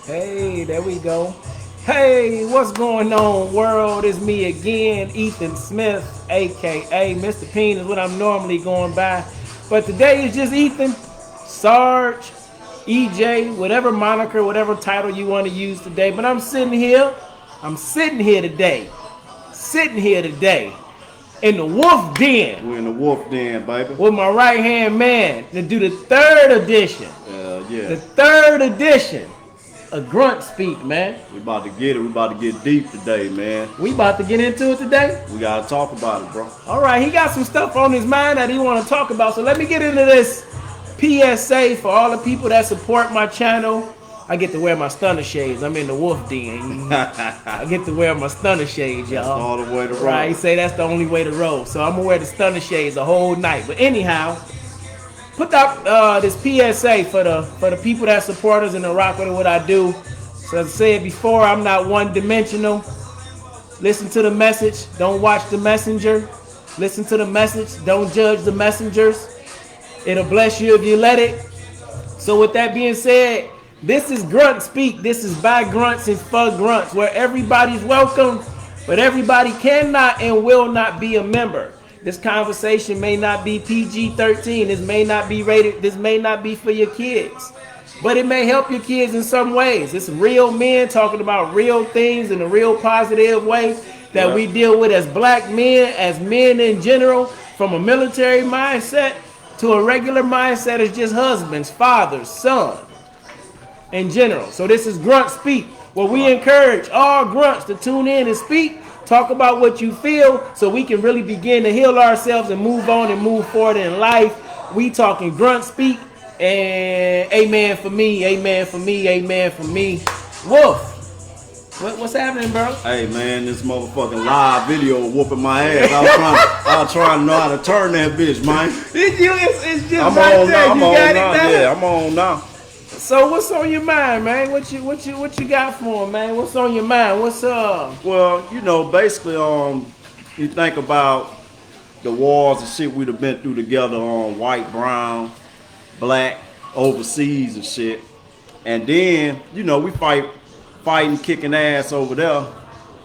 Hey, there we go. Hey, what's going on, world? It's me again, Ethan Smith, aka Mr. Peen is what I'm normally going by. But today is just Ethan, Sarge, EJ, whatever moniker, whatever title you want to use today. But I'm sitting here today in the Wolf Den We're in the Wolf Den, baby. with my right hand man to do the third edition. Yeah. The third edition of Grunt Speak, man. We about to get it. We about to get deep today, man. We about to get into it today. We gotta talk about it, bro. All right, he got some stuff on his mind that he want to talk about. So let me get into this PSA for all the people that support my channel. I get to wear my stunner shades. I'm in the Wolf Den. I get to wear my stunner shades, y'all. That's all the way to roll. Right, he say that's the only way to roll. So I'm gonna wear the stunner shades the whole night. But anyhow, put up this PSA for the people that support us and the rock with what I do. So as I said before, I'm not one-dimensional. Listen to the message, don't watch the messenger. Listen to the message, don't judge the messengers. It'll bless you if you let it. So with that being said, this is Grunt Speak. This is by grunts and for grunts, where everybody's welcome, but everybody cannot and will not be a member. This conversation may not be PG-13. This may not be rated. This may not be for your kids, but it may help your kids in some ways. It's real men talking about real things in a real positive way that we deal with as black men, as men in general, from a military mindset to a regular mindset as just husbands, fathers, sons, in general. So this is Grunt Speak, where we encourage all grunts to tune in and speak. Talk about what you feel so we can really begin to heal ourselves and move on and move forward in life. We talking Grunt Speak, and amen for me, amen for me, amen for me. Wolf, what's happening, bro? Hey, man, this motherfucking live video whooping my ass. I was trying to know how to turn that bitch, man. It's just I'm right on there. now. I'm You on got now. it now? Yeah, I'm on now. So what's on your mind, man? What you got for him, man? What's on your mind? What's up? Well, basically, you think about the wars and shit we'd have been through together on white, brown, black, overseas and shit. And then, we fighting, kicking ass over there,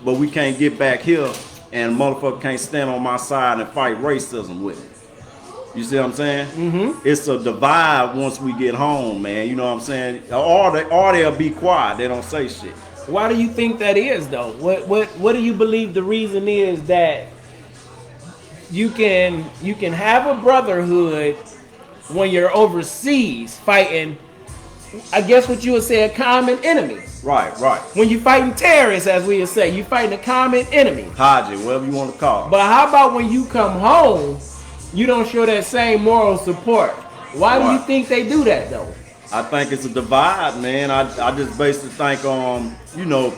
but we can't get back here, and a motherfucker can't stand on my side and fight racism with it. You see what I'm saying? Mm-hmm. It's a divide once we get home, man. You know what I'm saying? Or they'll be quiet. They don't say shit. Why do you think that is, though? What do you believe the reason is that you can have a brotherhood when you're overseas fighting, I guess what you would say, a common enemy? Right. When you fighting terrorists, as we would say, you fighting a common enemy. Haji, whatever you want to call it. But how about when you come home, you don't show that same moral support? Why do you think they do that, though? I think it's a divide, man. I just basically think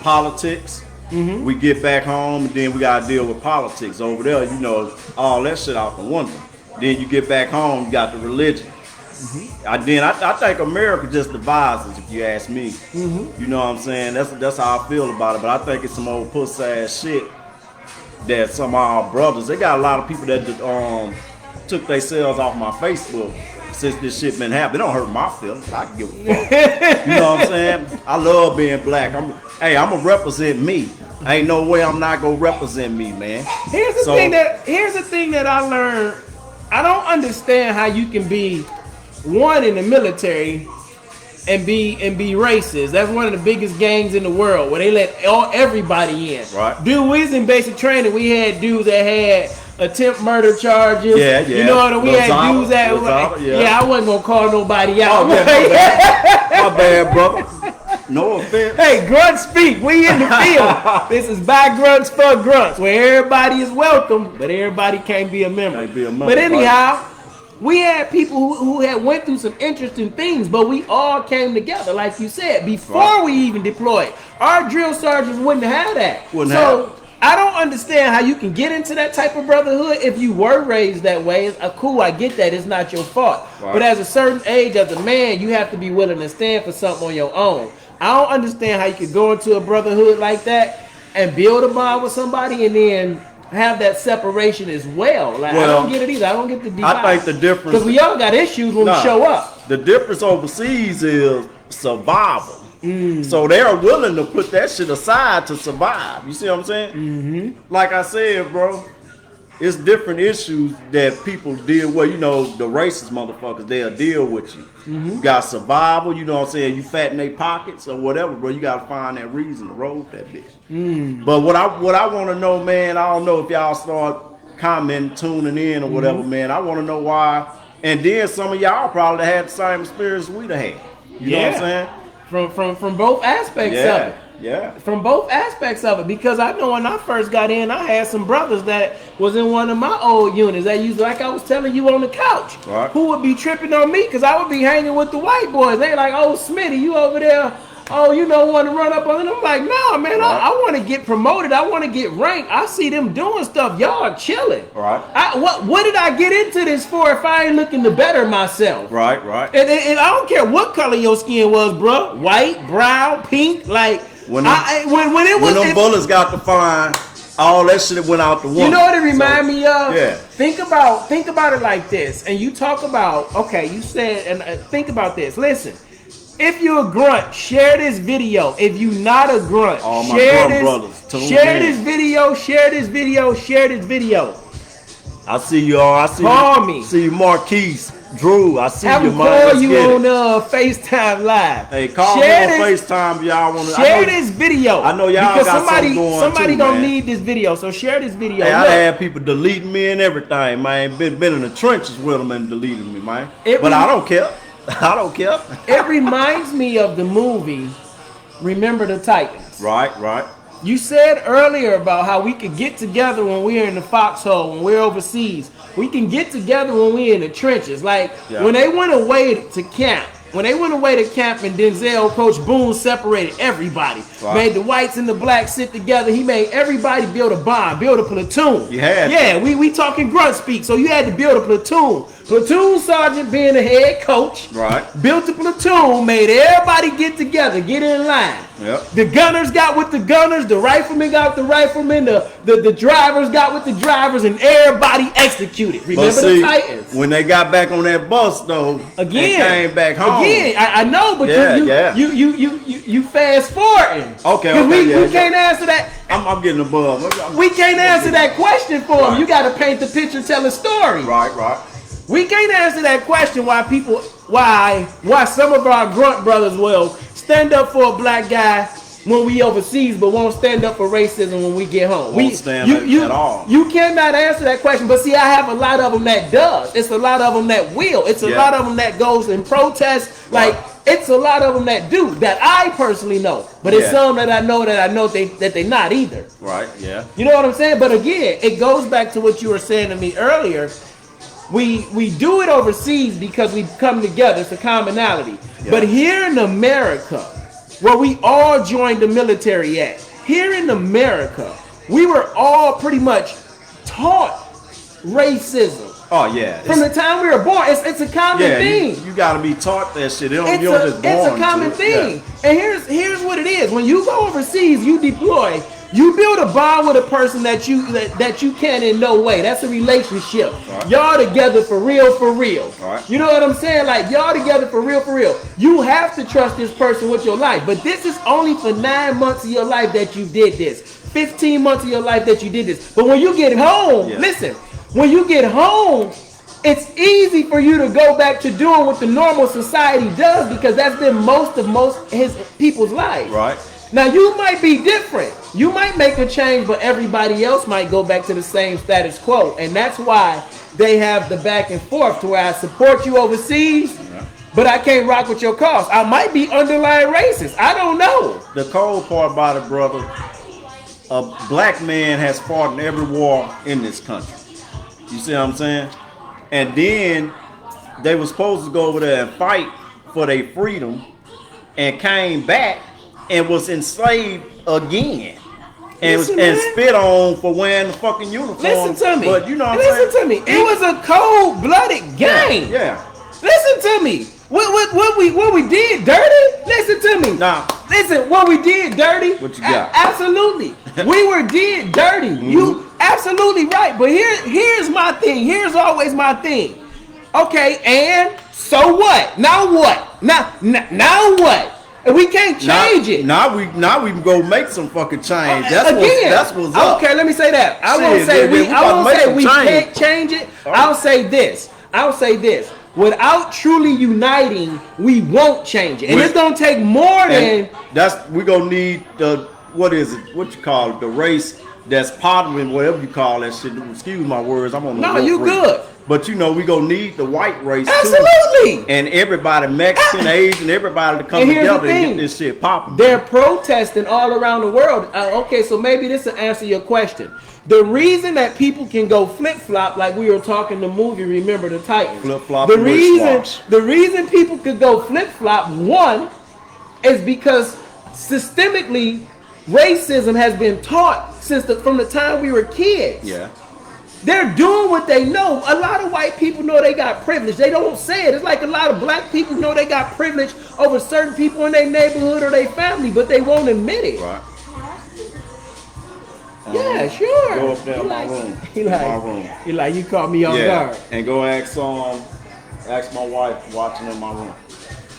politics. Mm-hmm. We get back home and then we gotta deal with politics over there. All that shit out the window. Then you get back home, you got the religion. Mm-hmm. I think America just divides us, if you ask me. Mm-hmm. You know what I'm saying? That's how I feel about it. But I think it's some old puss ass shit that some of our brothers. They got a lot of people that took themselves off my Facebook since this shit been happening. It don't hurt my feelings. I can give a fuck. You know what I'm saying? I love being black. I'm gonna represent me. Ain't no way I'm not gonna represent me, man. Here's the thing that I learned. I don't understand how you can be one in the military and be racist. That's one of the biggest gangs in the world where they let everybody in. Right. Dude, we was in basic training. We had dudes that had attempt murder charges. Yeah. You know what I mean? We had dudes that I wasn't gonna call nobody out. Oh, yeah, my bad, brother. No offense. Hey, Grunt Speak. We in the field. This is by grunts for grunts, where everybody is welcome, but everybody can't be a member. But anyhow, we had people who had went through some interesting things, but we all came together, like you said, before we even deployed. Our drill sergeants wouldn't have that. I don't understand how you can get into that type of brotherhood if you were raised that way. Cool, I get that. It's not your fault. Right. But at a certain age, as a man, you have to be willing to stand for something on your own. I don't understand how you could go into a brotherhood like that and build a bond with somebody and then have that separation as well. I don't get it either. I don't get the divide. I think the difference, because we all got issues when we show up. The difference overseas is survival. So they're willing to put that shit aside to survive. You see what I'm saying? Like I said, bro, it's different issues that people deal with. You know, the racist motherfuckers, they'll deal with you. You got survival, you know what I'm saying? You fat in their pockets or whatever, bro. You got to find that reason to roll with that bitch. But what I want to know, man, I don't know if y'all start commenting, tuning in or whatever, man. I want to know why. And then some of y'all probably had the same experience we'd have had. You know what I'm saying? From both aspects of it. Yeah. From both aspects of it, because I know when I first got in, I had some brothers that was in one of my old units that used, like I was telling you on the couch, who would be tripping on me because I would be hanging with the white boys. They like, oh, Smitty, you over there, oh, you know, want to run up on them. I'm like, nah, man, I want to get promoted. I want to get ranked. I see them doing stuff. Y'all are chilling. What did I get into this for if I ain't looking to better myself? Right. And I don't care what color your skin was, bro. White, brown, pink, like. When them bullets got to find, all that shit went out the window. You know what it remind me of? Yeah. Think about it like this, and you talk about, okay, you said, and think about this. Listen, if you're a grunt, share this video. If you not a grunt, share this video. I see you all. Call me. See you, Marquise. Drew, I see you, man. Call you on FaceTime Live. Hey, call me on FaceTime if y'all want to. Share this video. I know y'all got something going somebody don't need this video, so share this video. Hey, I had people deleting me and everything, man. Been in the trenches with them and deleting me, man. But I don't care. I don't care. It reminds me of the movie Remember the Titans. Right. You said earlier about how we could get together when we're in the foxhole, when we're overseas. We can get together when we're in the trenches. Like, when they went away to camp, and Denzel, Coach Boone separated everybody. Made the whites and the blacks sit together. He made everybody build a bond, build a platoon. We talking Grunt Speak, so you had to build a platoon. Platoon sergeant being the head coach. Built a platoon, made everybody get together, get in line. The gunners got with the gunners, the riflemen got with the riflemen, the drivers got with the drivers, and everybody executed. Remember the Titans? When they got back on that bus, though, again, came back home. Again, I know, but you fast forwarding. Okay. We can't answer that. I'm getting above. We can't answer that question for them. You got to paint the picture, tell a story. Right. We can't answer that question why some of our grunt brothers will stand up for a black guy when we overseas, but won't stand up for racism when we get home. Won't stand up at all. You cannot answer that question, but see, I have a lot of them that does. It's a lot of them that will. It's a lot of them that goes and protest. Like, it's a lot of them that do, that I personally know. But it's some that I know that they not either. Right, yeah. You know what I'm saying? But again, it goes back to what you were saying to me earlier. We do it overseas because we come together. It's a commonality. But here in America, where we all joined the military at, here in America, we were all pretty much taught racism. Oh yeah. From the time we were born, it's a common thing. You gotta be taught that shit. It's a common thing. And here's what it is. When you go overseas, you deploy. You build a bond with a person that you can in no way. That's a relationship. Y'all together for real. You know what I'm saying? Like, y'all together for real. You have to trust this person with your life. But this is only for 9 months of your life that you did this. 15 months of your life that you did this. But when you get home, listen, when you get home, it's easy for you to go back to doing what the normal society does, because that's been most of his people's lives. Right. Now, you might be different. You might make a change, but everybody else might go back to the same status quo. And that's why they have the back and forth, to where I support you overseas, but I can't rock with your cause. I might be underlying racist. I don't know. The cold part about it, brother, a black man has fought in every war in this country. You see what I'm saying? And then they were supposed to go over there and fight for their freedom, and came back and was enslaved again, and spit on for wearing the fucking uniform. Listen to me. But you know what I'm saying? Listen to me. It was a cold-blooded game. Yeah. Listen to me. What we did dirty? Listen to me. Nah. Listen, what we did dirty? What you got? Absolutely. We were did dirty. You absolutely right. But here's my thing. Here's always my thing. Okay, and so what? Now what? Now what? And we can't change it. Now we go make some fucking change. That's what's up. Okay, let me say that. I won't say we can't change it. I'll say this. Without truly uniting, we won't change it. And it's gonna take more than we gonna need the what you call it, the race that's partnering, whatever you call that shit. Excuse my words, I'm on the No, you good. But we gonna need the white race Absolutely. too. And everybody, Mexican, Asian, everybody to come together and get this shit popping. They're protesting all around the world. Okay, so maybe this will answer your question. The reason that people can go flip-flop, like we were talking the movie, Remember the Titans. Flip-flop. The reason people could go flip-flop, one, is because systemically racism has been taught from the time we were kids. Yeah. They're doing what they know. A lot of white people know they got privilege. They don't say it. It's like a lot of black people know they got privilege over certain people in their neighborhood or their family, but they won't admit it. Right. Yeah, sure. Go up there in my room. He like, you caught me on guard. And go ask my wife watching in my room.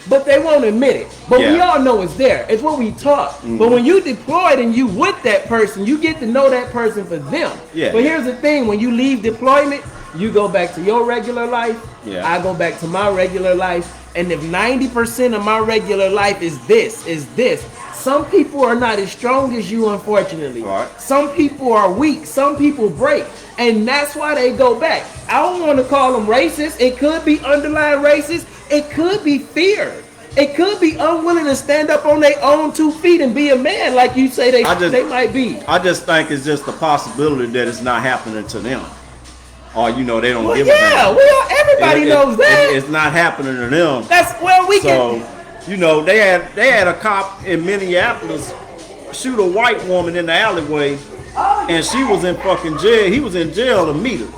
But they won't admit it. But we all know it's there. It's what we taught. Mm-hmm. But when you deployed and you with that person, you get to know that person for them. Yeah. But here's the thing. When you leave deployment, you go back to your regular life. Yeah. I go back to my regular life. And if 90% of my regular life is this, some people are not as strong as you, unfortunately. Right. Some people are weak. Some people break. And that's why they go back. I don't want to call them racist. It could be underlying racist. It could be fear. It could be unwilling to stand up on their own 2 feet and be a man, like you say they might be. I just think it's just a possibility that it's not happening to them. Or they don't give a damn. Yeah, everybody knows that. It's not happening to them. That's where we can. They had a cop in Minneapolis shoot a white woman in the alleyway, and she was in fucking jail. He was in jail to meet her.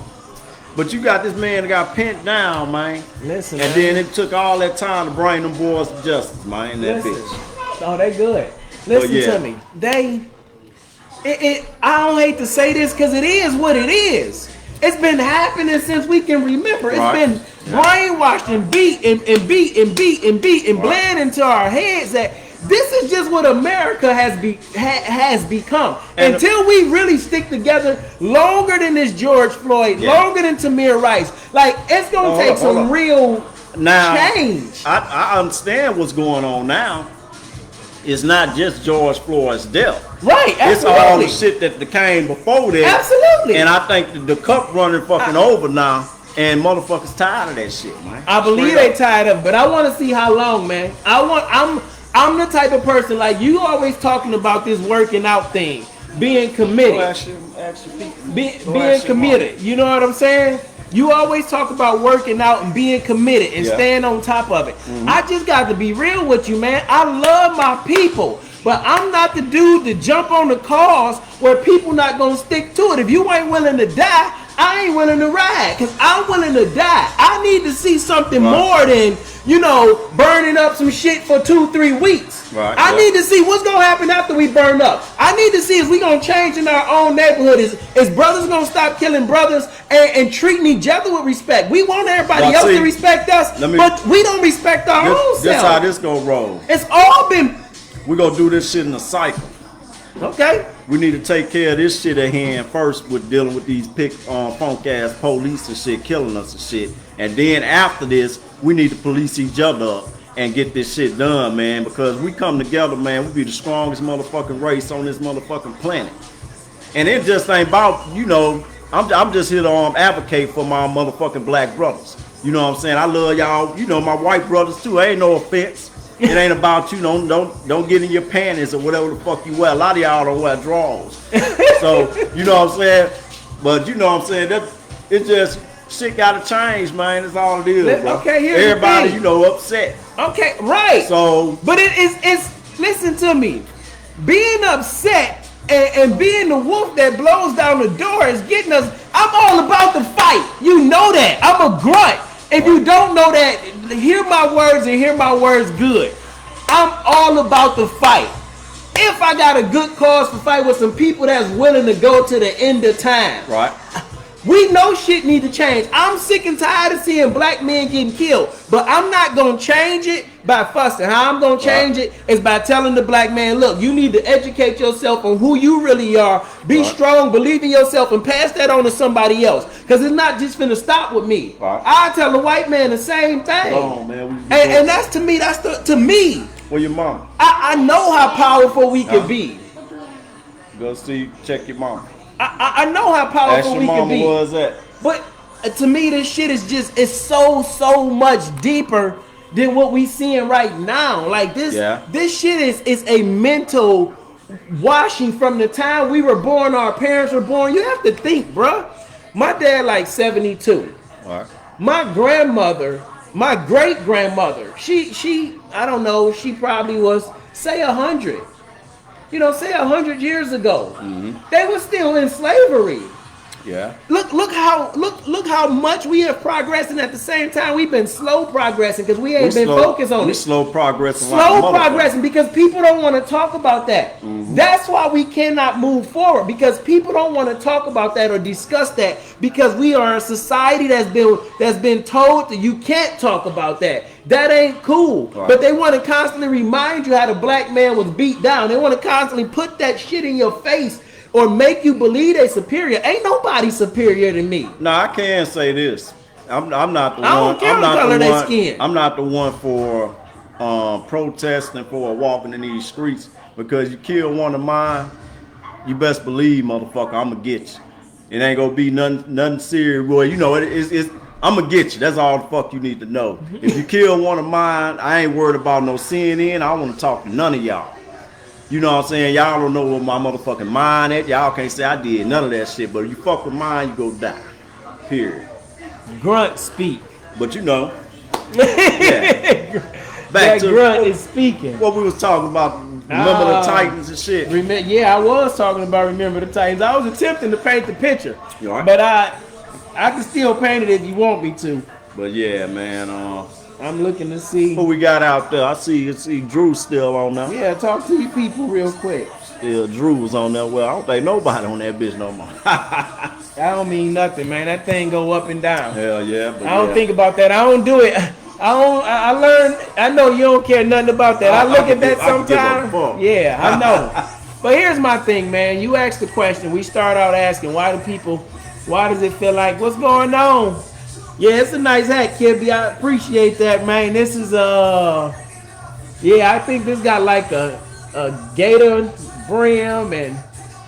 But you got this man that got pinned down, man. Listen, and then it took all that time to bring them boys to justice, man. That bitch. Oh, they good. Listen to me. I don't hate to say this because it is what it is. It's been happening since we can remember. It's been brainwashed and beat and bled into our heads that this is just what America has become. And until we really stick together longer than this George Floyd, longer than Tamir Rice, like it's gonna take some real change. I understand what's going on now. It's not just George Floyd's death. Right, absolutely. It's all the shit that came before that. Absolutely. And I think the cup running fucking over now. And motherfuckers tired of that shit, man. I believe they tired of it, but I want to see how long, man. I'm the type of person like you always talking about this working out thing, being committed, being committed. You know what I'm saying? You always talk about working out and being committed and staying on top of it. Mm-hmm. I just got to be real with you, man. I love my people, but I'm not the dude to jump on the cause where people not gonna stick to it. If you ain't willing to die, I ain't willing to ride because I'm willing to die. I need to see something more than, burning up some shit for 2-3 weeks. Right, I need to see what's going to happen after we burn up. I need to see if we going to change in our own neighborhood. Is brothers going to stop killing brothers and treating each other with respect? We want everybody else to respect us, but we don't respect our own self. That's how this going to roll. It's all been... We're going to do this shit in a cycle. Okay. We need to take care of this shit at hand first with dealing with these punk ass police and shit killing us and shit. And then after this, we need to police each other up and get this shit done, man. Because we come together, man, we be the strongest motherfucking race on this motherfucking planet. And it just ain't about, I'm just here to advocate for my motherfucking black brothers. You know what I'm saying? I love y'all, my white brothers too. Ain't no offense. It ain't about you. Don't get in your panties or whatever the fuck you wear. A lot of y'all don't wear drawers. So you know what I'm saying. But you know what I'm saying. That it's just shit gotta change, man. That's all it is. Okay, here's everybody, the thing. Upset. Okay, right. So, but it's listen to me. Being upset and being the wolf that blows down the door is getting us. I'm all about the fight. You know that. I'm a grunt. If you don't know that, hear my words and hear my words good. I'm all about the fight. If I got a good cause to fight with some people that's willing to go to the end of time. Right. We know shit need to change. I'm sick and tired of seeing black men getting killed. But I'm not going to change it by fussing. How I'm going to change it is by telling the black man, look, you need to educate yourself on who you really are. Be strong, believe in yourself, and pass that on to somebody else. Because it's not just finna stop with me. I tell the white man the same thing. And that's to me, to me. Where your mom? I know how powerful we can be. Go see, check your mom. I know how powerful we can be. Was that? But to me, this shit is just, it's so much deeper than what we seeing right now. Like this shit is a mental washing from the time we were born, our parents were born. You have to think, bruh. My dad like 72. All right. My grandmother, my great grandmother, she I don't know, she probably was, say 100. You know, say 100 years ago, they were still in slavery. Yeah. Look how much we have progressed, and at the same time we've been slow progressing because we ain't been focused on it. We slow progressing. Slow progressing because people don't want to talk about that. That's why we cannot move forward, because people don't want to talk about that or discuss that, because we are a society that's been told that you can't talk about that. That ain't cool. Right. But they want to constantly remind you how the black man was beat down. They want to constantly put that shit in your face or make you believe they superior. Ain't nobody superior than me. No, I can say this. I'm not the one. I don't care what color they skin. I'm not the one for protesting for walking in these streets, because you kill one of mine, you best believe, motherfucker, I'm gonna get you. It ain't gonna be nothing serious, boy. You know it's I'm gonna get you. That's all the fuck you need to know. If you kill one of mine, I ain't worried about no CNN. I don't want to talk to none of y'all. You know what I'm saying? Y'all don't know what my motherfucking mind at. Y'all can't say I did none of that shit. But if you fuck with mine, you go die. Period. Grunt speak. But you know. Yeah. Back to Grunt is speaking. What we was talking about. Remember the Titans and shit. Yeah, I was talking about Remember the Titans. I was attempting to paint the picture. You all right? But I can still paint it if you want me to. But yeah, man. I'm looking to see who we got out there. I see Drew still on there. Yeah, talk to you people real quick. Still Drew was on there. Well, I don't think nobody on that bitch no more. I don't mean nothing, man. That thing go up and down. Hell yeah. But I don't think about that. I don't do it. I learned. I know you don't care nothing about that. I look at that sometimes. Yeah, I know. But here's my thing, man. You asked the question. We start out asking, why does it feel like, what's going on? Yeah, it's a nice hat, Kibby. I appreciate that, man. This is yeah, I think this got like a gator brim and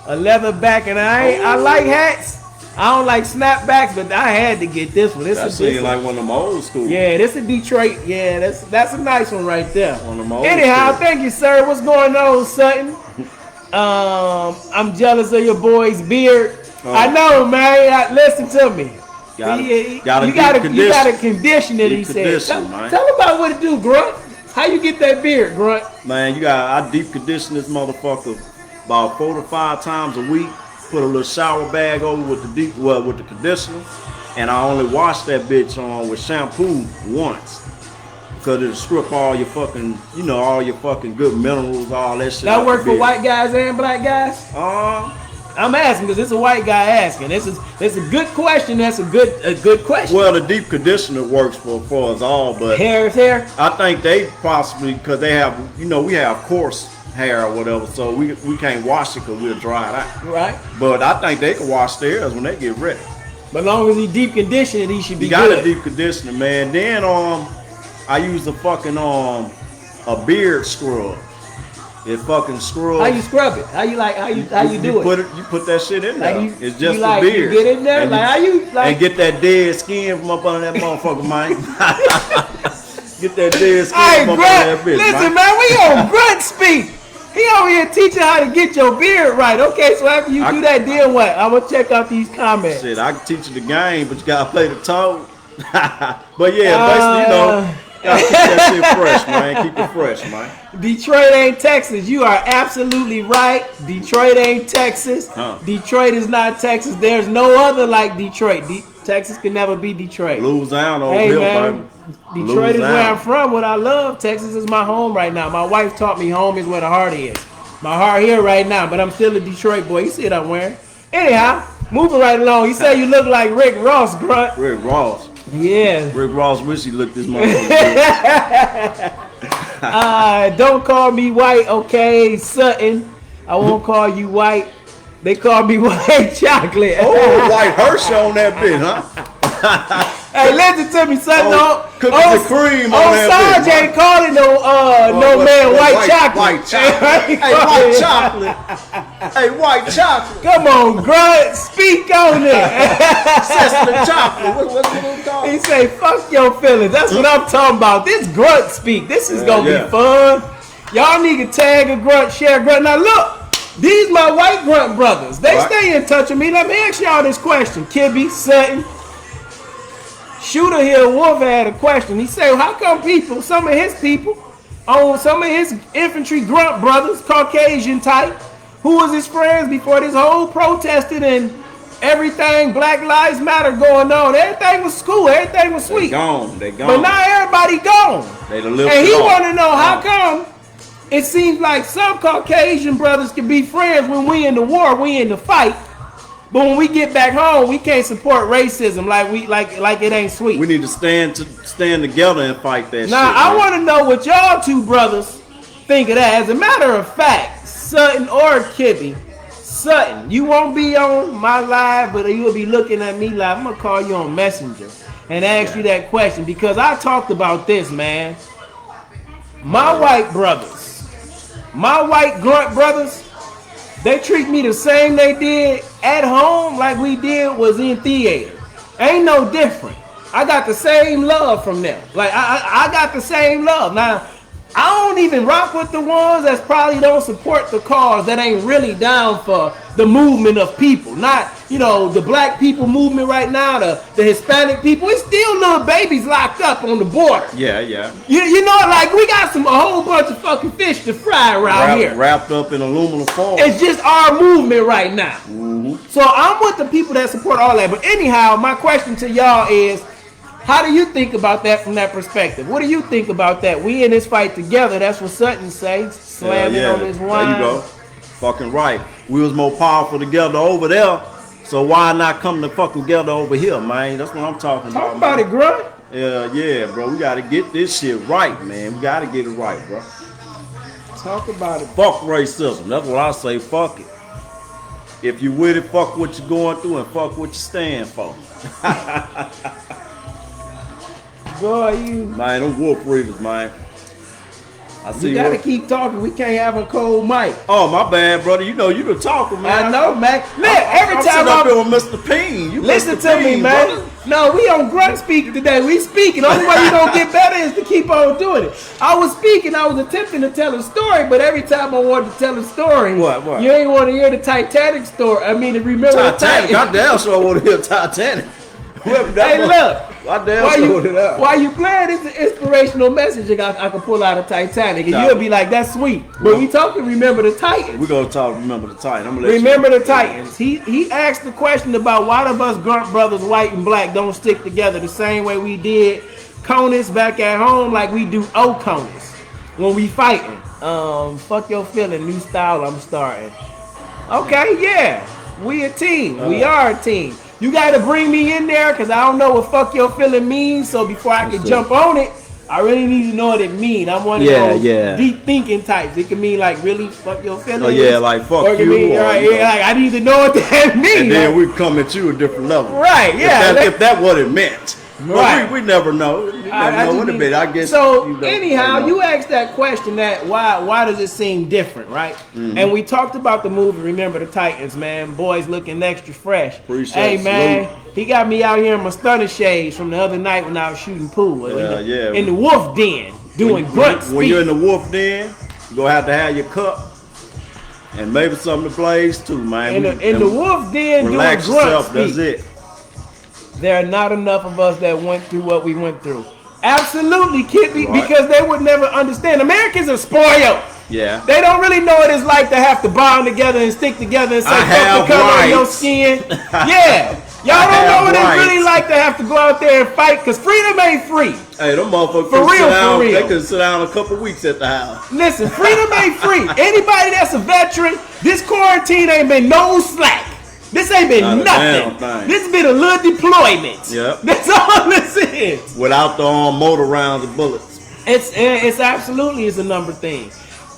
a leather back, and I like hats. I don't like snapbacks, but I had to get this one. That seems like one of them old school. Yeah, this is Detroit. Yeah, that's a nice one right there. One of them old Anyhow, school. Thank you, sir. What's going on, Sutton? I'm jealous of your boy's beard. I know, man. Listen to me. You gotta condition it, he said. Tell him about what it do, Grunt. How you get that beard, Grunt? Man, I deep condition this motherfucker about 4 to 5 times a week. Put a little shower bag over with the conditioner, and I only wash that bitch on with shampoo once, because it'll strip all your fucking, all your fucking good minerals, all that shit. That work for white guys and black guys? I'm asking because it's a white guy asking. This is a good question. That's a good question. Well, the deep conditioner works for us all, but hair is hair. I think they possibly, because they have, we have coarse hair or whatever, so we can't wash it because we'll dry it out. Right. But I think they can wash theirs when they get ready. But as long as he deep conditioned, he should be good. You got a deep conditioner, man. Then I use a fucking a beard scrub. It fucking scrubs. How you scrub it? How you do it? You put that shit in there. It's just you for beard. You get in there, and get that dead skin from up under that motherfucker, man. Get that dead skin from up under that bitch. Listen, man, we on Grunt Speak. He over here teaching how to get your beard right. Okay, so after you do that, then what? I'm gonna check out these comments. Shit, I can teach you the game, but you gotta play the toad. But yeah, basically, gotta keep that shit fresh, man. Keep it fresh, man. Detroit ain't Texas. You are absolutely right. Detroit ain't Texas. Detroit is not Texas. There's no other like Detroit. Texas can never be Detroit. Louisiana over here, man. Detroit is where I'm from. What I love. Texas is my home right now. My wife taught me home is where the heart is. My heart here right now, but I'm still a Detroit boy. You see what I'm wearing? Anyhow, Moving right along. You say you look like Rick Ross, Grunt. Rick Ross. Yeah. Rick Ross wish he looked this motherfucker. Don't call me white, okay, Sutton. I won't call you white. They call me white chocolate. Oh, White Hershey on that bitch, huh? Hey, listen to me, son. Cookies and cream on that Sarge bitch. ain't calling no man white chocolate. White chocolate. Hey, white chocolate. Hey, white chocolate. Come on, Grunt, speak on it. Sesame chocolate. What's it called? He say, fuck your feelings. That's what I'm talking about. This Grunt Speak. This is gonna be fun. Y'all need to tag a Grunt, share a Grunt. Now look, these my white Grunt brothers. They stay in touch with me. Let me ask y'all this question. Kibby, Sutton, Shooter here, Wolf had a question. He said, how come people, some of his people, some of his infantry Grunt brothers, Caucasian type, who was his friends before this whole protested and everything, Black Lives Matter going on, everything was cool, everything was sweet. They gone. But now everybody gone. And he want to know how come it seems like some Caucasian brothers can be friends when we in the war, we in the fight. But when we get back home, we can't support racism like it ain't sweet. We need to stand together and fight that shit. Now, I want to know what y'all two brothers think of that. As a matter of fact, Sutton or Kibby, Sutton, you won't be on my live, but you'll be looking at me live. I'm going to call you on Messenger and ask you that question because I talked about this, man. My white brothers, my white Grunt brothers, they treat me the same they did at home like we did was in theater. Ain't no different. I got the same love from them. Like, I got the same love. Now, I don't even rock with the ones that probably don't support the cause, that ain't really down for the movement of people. Not, the black people movement right now, the Hispanic people. It's still little babies locked up on the border. Yeah, yeah. You know, like, we got a whole bunch of fucking fish to fry around here. Wrapped up in aluminum foil. It's just our movement right now. Mm-hmm. So I'm with the people that support all that. But anyhow, my question to y'all is, how do you think about that from that perspective? What do you think about that? We in this fight together. That's what Sutton says. Slamming on his wine. There you go. Fucking right. We was more powerful together over there. So why not come to fucking together over here, man? That's what I'm talking about. Talk about it, Grunt. Yeah, bro. We got to get this shit right, man. We got to get it right, bro. Talk about it. Fuck racism. That's what I say. Fuck it. If you with it, fuck what you're going through and fuck what you stand for. Boy, you... Man, them wolf readers, man. I see you gotta keep talking. We can't have a cold mic. Oh, my bad, brother. You know you the talker, man. I know, man. Look, every time I'm here with Mr. Peen. You listen Mr. to Peen, me, man. Brother. No, we on Grunt Speak today. We speaking. The only way you gonna get better is to keep on doing it. I was speaking. I was attempting to tell a story, but every time I wanted to tell a story, What? You ain't want to hear the Titanic story. I mean, remember Titanic. Goddamn, sure I want to hear Titanic. Hey, look. While you playing this inspirational message, I can pull out a Titanic, and you'll be like, "That's sweet." But we talking, remember the Titans. We're gonna talk. Remember the Titans. I'm gonna remember the Titans. He asked the question about why the us Grunt brothers, white and black, don't stick together the same way we did Conus back at home, like we do Conus when we fighting. Fuck your feeling. New style. I'm starting. Okay, yeah, we a team. We are a team. You got to bring me in there because I don't know what fuck your feeling means. So before I can jump on it, I really need to know what it means. I'm one of those deep thinking types. It can mean like really fuck your feelings. Oh yeah, like fuck you. Mean, right, yeah, like I need to know what that means. And then we come at you a different level. Right, yeah. If that's what it meant. Right. We never know. We never know what it meant. I guess. So anyhow, you asked that question that why does it seem different, right? Mm-hmm. And we talked about the movie Remember the Titans, man. Boys looking extra fresh. Appreciate hey man, he got me out here in my stunner shades from the other night when I was shooting pool. In the wolf den, doing Grunt Speak. When you're in the wolf den, you're gonna have to have your cup and maybe something to blaze too, man. In the wolf den, relax doing Grunt yourself. Speak. That's it. There are not enough of us that went through what we went through. Absolutely, Kippy, because they would never understand. Americans are spoiled. Yeah. They don't really know what it's like to have to bond together and stick together and say, fuck the color of your skin. Yeah. Y'all don't know what it's really like to have to go out there and fight because freedom ain't free. Hey, them motherfuckers for real. They can sit down a couple weeks at the house. Listen, freedom ain't free. Anybody that's a veteran, this quarantine ain't been no slack. This ain't been Not a damn nothing. thing. This been a little deployment. Yep. That's all this is. Without the motor rounds and bullets. It's absolutely a number thing.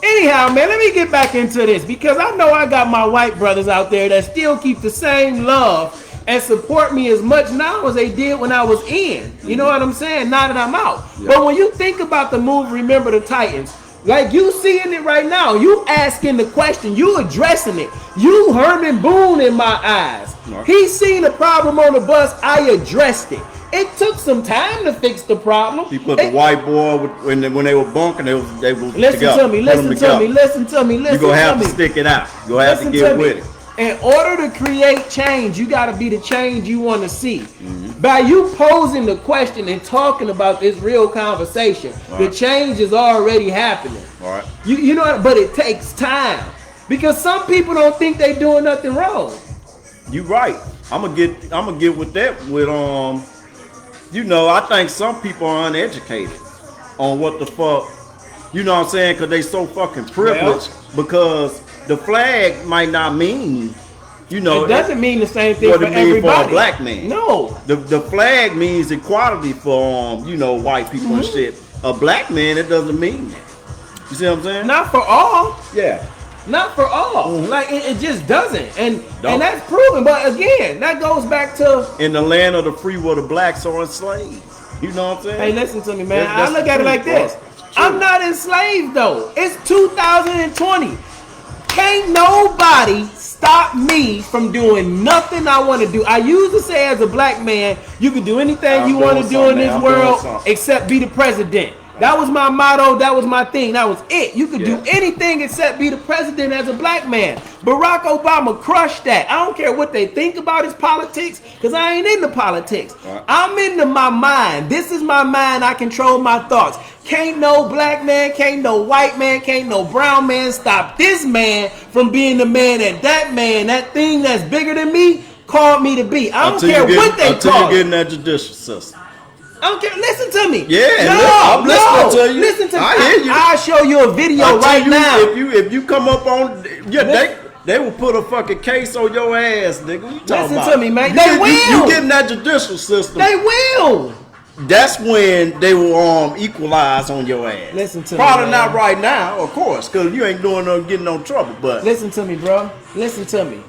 Anyhow, man, let me get back into this because I know I got my white brothers out there that still keep the same love and support me as much now as they did when I was in. You know what I'm saying? Now that I'm out. Yep. But when you think about the movie Remember the Titans, like you seeing it right now, you asking the question, you addressing it. You Herman Boone in my eyes. Right. He seen a problem on the bus, I addressed it. It took some time to fix the problem. He put the white boy when they were bunking, they were Listen together. to me, listen to me, listen to me, listen to me. You're going to have to stick it out. You're going to have to get with it. In order to create change, you got to be the change you want to see. By you posing the question and talking about this real conversation, the change is already happening. All right. You know, but it takes time because some people don't think they doing nothing wrong. You right. I'm gonna get with that with you know, I think some people are uneducated on what the fuck, you know what I'm saying, because they so fucking privileged because the flag might not mean, you know. It doesn't mean the same thing what for it means everybody. for a black man. No. The flag means equality for, you know, white people and shit. A black man, it doesn't mean that. You see what I'm saying? Not for all. Yeah. Not for all. Like it just doesn't. And that's proven. But again, that goes back to in the land of the free where the blacks are enslaved. You know what I'm saying? Hey, listen to me, man. That's I look at it like this. I'm not enslaved though. It's 2020. Can't nobody stop me from doing nothing I want to do. I used to say as a black man, you can do anything you want to do in this world except be the president. That was my motto. That was my thing. That was it. You could do anything except be the president as a black man. Barack Obama crushed that. I don't care what they think about his politics because I ain't into politics. I'm into my mind. This is my mind. I control my thoughts. Can't no black man, can't no white man, can't no brown man stop this man from being the man that thing that's bigger than me called me to be. I don't care what they call it. Until you get in that judicial system. I don't care. Listen to me. Yeah, I'm listening to you. Listen to me. I hear you. I'll show you a video right now. If you come up on, they will put a fucking case on your ass, nigga. What you talking about? Listen to me, man. They will. You get in that judicial system. They will. That's when they will equalize on your ass. Listen to me. Probably not right now, of course, because you ain't doing no getting no trouble. But listen to me, bro. Listen to me.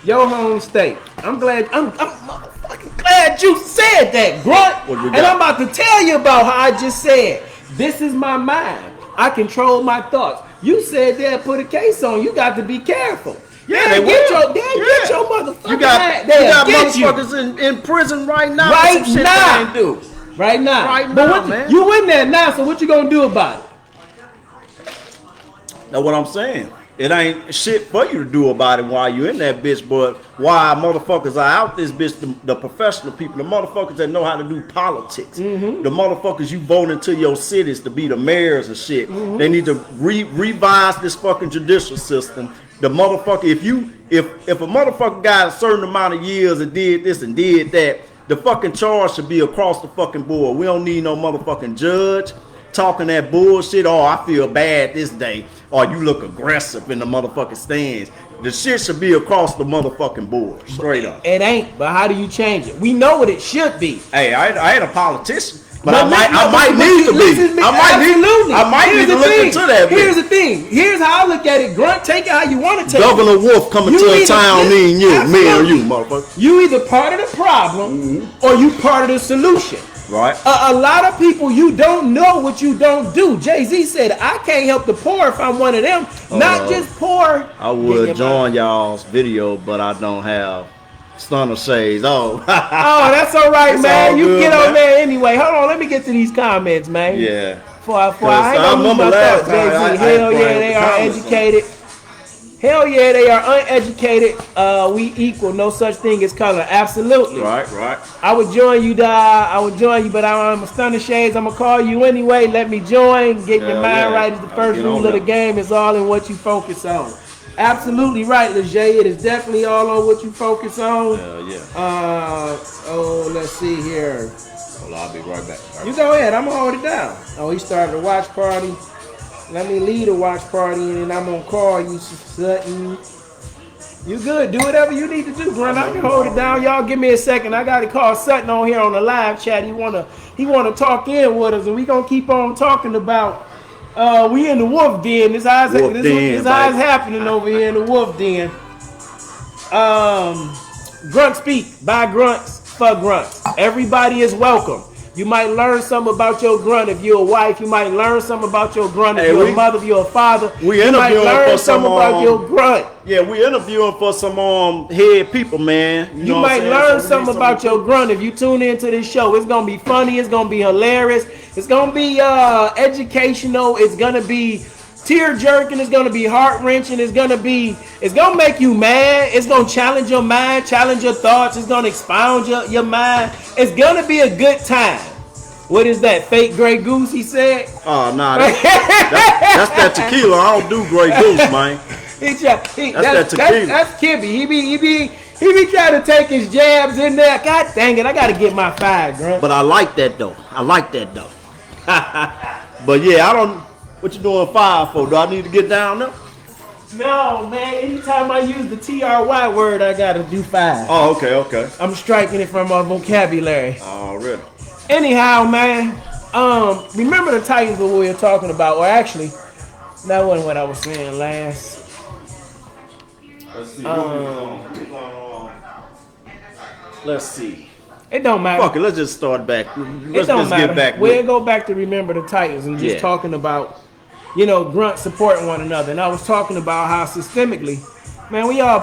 Your home state. I'm motherfucking glad you said that, Grunt. And I'm about to tell you about how I just said, this is my mind. I control my thoughts. You said they'll put a case on. You got to be careful. Yeah, they will. Get your motherfucking you got motherfuckers in prison right now. Right for some now. shit they ain't do. Right now. Right now, man. You in there now, so what you gonna do about it? That's what I'm saying. It ain't shit for you to do about it while you in that bitch, but why motherfuckers are out this bitch, the professional people, the motherfuckers that know how to do politics, the motherfuckers you vote into your cities to be the mayors and shit, they need to revise this fucking judicial system. The motherfucker, if a motherfucker got a certain amount of years and did this and did that, the fucking charge should be across the fucking board. We don't need no motherfucking judge talking that bullshit. Oh, I feel bad this day. Or you look aggressive in the motherfucking stands. The shit should be across the motherfucking board. Straight up. It ain't, but how do you change it? We know what it should be. Hey, I ain't a politician. But I might need to be. I might need to look into that. Here's the thing. Here's how I look at it. Grunt, take it how you want to take Governor it. Wolf coming to a town, me and you, motherfucker. You either part of the problem or you part of the solution. Right. A lot of people, you don't know what you don't do. Jay-Z said, I can't help the poor if I'm one of them. Not just poor. I would join y'all's video, but I don't have stunner shades. Oh, that's all right, man. You good, get on there anyway. Hold on, let me get to these comments, man. Yeah. Before I remember last time. Hell yeah, they are educated. Hell yeah, they are uneducated. We equal. No such thing as color. Absolutely. Right. I would join you, but I'm a stunner shades. I'm gonna call you anyway. Let me join. Get your mind right is the first rule of the game. It's all in what you focus on. Absolutely right, Leger. It is definitely all on what you focus on. Hell yeah. Let's see here. Well, I'll be right back. You go ahead. I'm gonna hold it down. Oh, he started a watch party. Let me lead a watch party, and then I'm gonna call you something. You good. Do whatever you need to do, Grunt. I can hold it down. Y'all give me a second. I got to call Sutton on here on the live chat. He wanna talk in with us, and we gonna keep on talking about we in the wolf den. This eyes happening over here in the wolf den. Grunt Speak by grunts for grunts. Everybody is welcome. You might learn something about your grunt if you're a wife. You might learn something about your grunt if you're a mother, if you're a father. You might learn something about your grunt. Yeah, we interviewing for some head people, man. You might learn something about your grunt if you tune into this show. It's gonna be funny. It's gonna be hilarious. It's gonna be educational. It's gonna be tear jerking. It's gonna be heart wrenching. It's gonna make you mad. It's gonna challenge your mind, challenge your thoughts. It's gonna expound your mind. It's gonna be a good time. What is that? Fake Grey Goose? He said. Oh nah, that's that tequila. I don't do Grey Goose, man. That's that tequila. That's Kibby. He be trying to take his jabs in there. God dang it! I gotta get my 5, Grunt. But I like that though. But yeah, I don't. What you doing 5 for? Do I need to get down there? No, man. Anytime I use the TRY word, I gotta do 5. Oh, okay. I'm striking it from my vocabulary. Already. Anyhow, man. Remember the Titans that we were talking about? Or actually, that wasn't what I was saying last. Let's see. It don't matter. Fuck it, let's just start back. Let's get back. We'll go back to Remember the Titans and just talking about, grunt supporting one another. And I was talking about how systemically, man, we all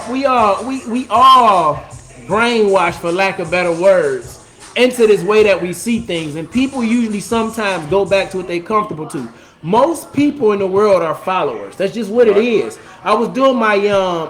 brainwashed, for lack of better words, into this way that we see things. And people usually sometimes go back to what they're comfortable to. Most people in the world are followers. That's just what it is. I was doing my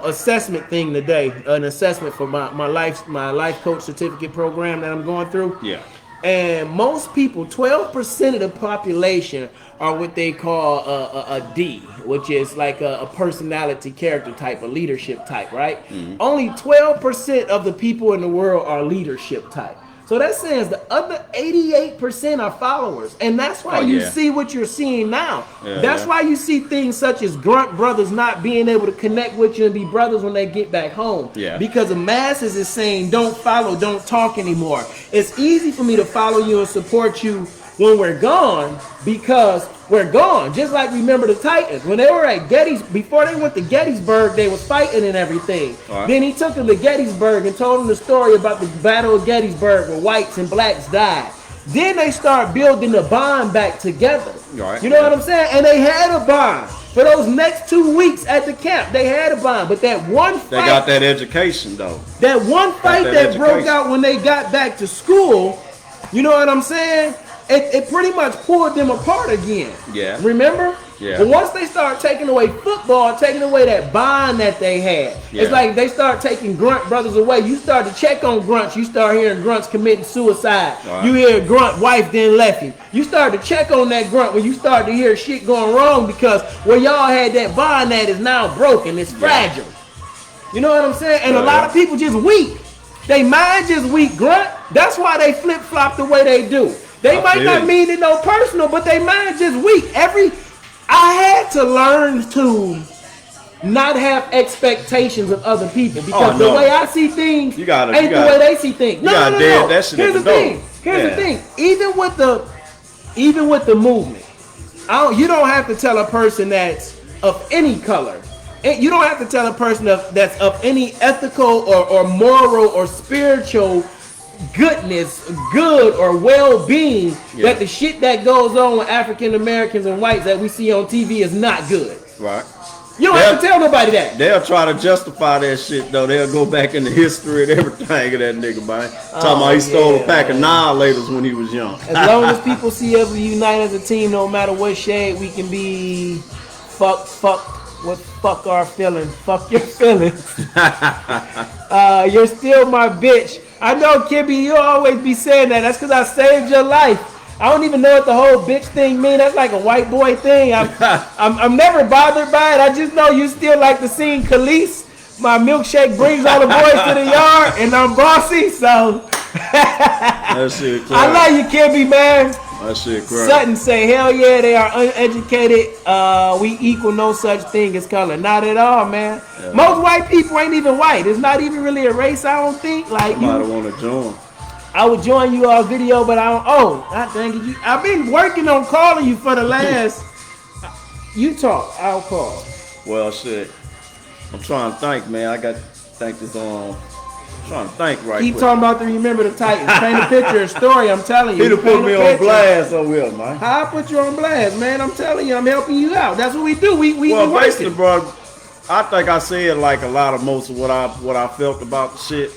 assessment thing today, an assessment for my life coach certificate program that I'm going through. Yeah. And most people, 12% of the population are what they call a D, which is like a personality character type, a leadership type, right? Mm-hmm. Only 12% of the people in the world are leadership type. So that says the other 88% are followers. And that's why you see what you're seeing now. That's why you see things such as grunt brothers not being able to connect with you and be brothers when they get back home. Yeah. Because the masses is saying, don't follow, don't talk anymore. It's easy for me to follow you and support you when we're gone because we're gone. Just like Remember the Titans. When they were at before they went to Gettysburg, they was fighting and everything. Right. Then he took them to Gettysburg and told them the story about the Battle of Gettysburg where whites and blacks died. Then they start building the bond back together. Right. You know what I'm saying? And they had a bond. For those next 2 weeks at the camp, they had a bond. But that one fight... They got that education, though. That one fight that broke out when they got back to school, you know what I'm saying? It pretty much pulled them apart again. Yeah. Remember? Yeah. But once they start taking away football, taking away that bond that they had, it's like they start taking grunt brothers away. You start to check on grunts. You start hearing grunts committing suicide. Right. You hear grunt wife then left him. You start to check on that grunt when you start to hear shit going wrong because where y'all had that bond that is now broken. It's fragile. You know what I'm saying? And a lot of people just weak. They mind just weak, grunt. That's why they flip-flop the way they do. They might not mean it no personal, but they mind just weak. I had to learn to not have expectations of other people because the way I see things ain't the way they see things. No. Here's the thing. Even with the movement, you don't have to tell a person that's of any color. You don't have to tell a person that's of any ethical or moral or spiritual goodness, good or well-being, that the shit that goes on with African Americans and whites that we see on TV is not good. Right. You don't have to tell nobody that. They'll try to justify that shit though. They'll go back in the history and everything of that nigga, man. Talking about he stole a pack of annihilators when he was young. As long as people see us unite as a team, no matter what shade, we can be fuck our feelings. Fuck your feelings. You're still my bitch. I know, Kibby, you always be saying that. That's because I saved your life. I don't even know what the whole bitch thing means. That's like a white boy thing. I'm never bothered by it. I just know you still like to sing Khalees. My milkshake brings all the boys to the yard, and I'm bossy, so. I love you, Kibby, man. That shit crazy. Sutton say, hell yeah, they are uneducated. We equal no such thing as color. Not at all, man. Yeah. Most white people ain't even white. It's not even really a race, I don't think. Like Somebody want to join. I would join you all video, but I don't. Oh, I think you. I've been working on calling you for the last. You talk, I'll call. Well, shit. I'm trying to think, man. I got to think this on. I'm trying to think right Keep quick. talking about the Remember the Titans. Paint a picture, a story. I'm telling you. He done Paint put me a on picture. blast over here, man. How I put you on blast, man? I'm telling you, I'm helping you out. That's what we do. We Well, work basically, it. bro, I think I said like a lot of most of what I felt about the shit.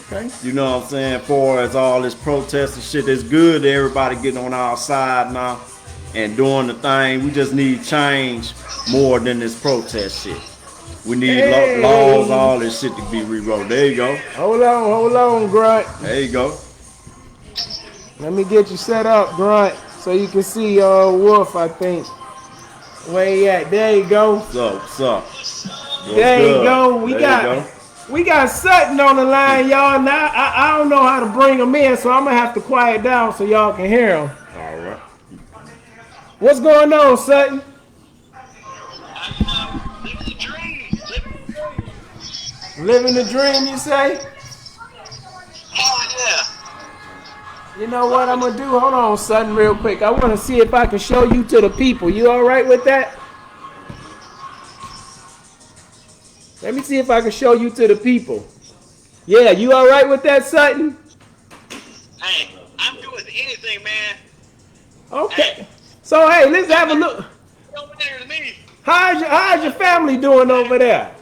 Okay. You know what I'm saying? For as all this protest and shit, it's good that everybody getting on our side now and doing the thing. We just need change more than this protest shit. We need laws, all this shit to be rewrote. There you go. Hold on, Grunt. There you go. Let me get you set up, Grunt, so you can see Wolf, I think. Where he at? There you go. What's up? There you go. We got Sutton on the line, y'all. Now I don't know how to bring him in, so I'm gonna have to quiet down so y'all can hear him. All right. What's going on, Sutton? Living the dream, you say? Oh yeah. You know what I'm gonna do? Hold on, Sutton, real quick. I want to see if I can show you to the people. You all right with that? Let me see if I can show you to the people. Yeah, you all right with that, Sutton? Hey, I'm good with anything, man. Okay. So hey, let's have a look. It don't matter to me. How's your family doing over there?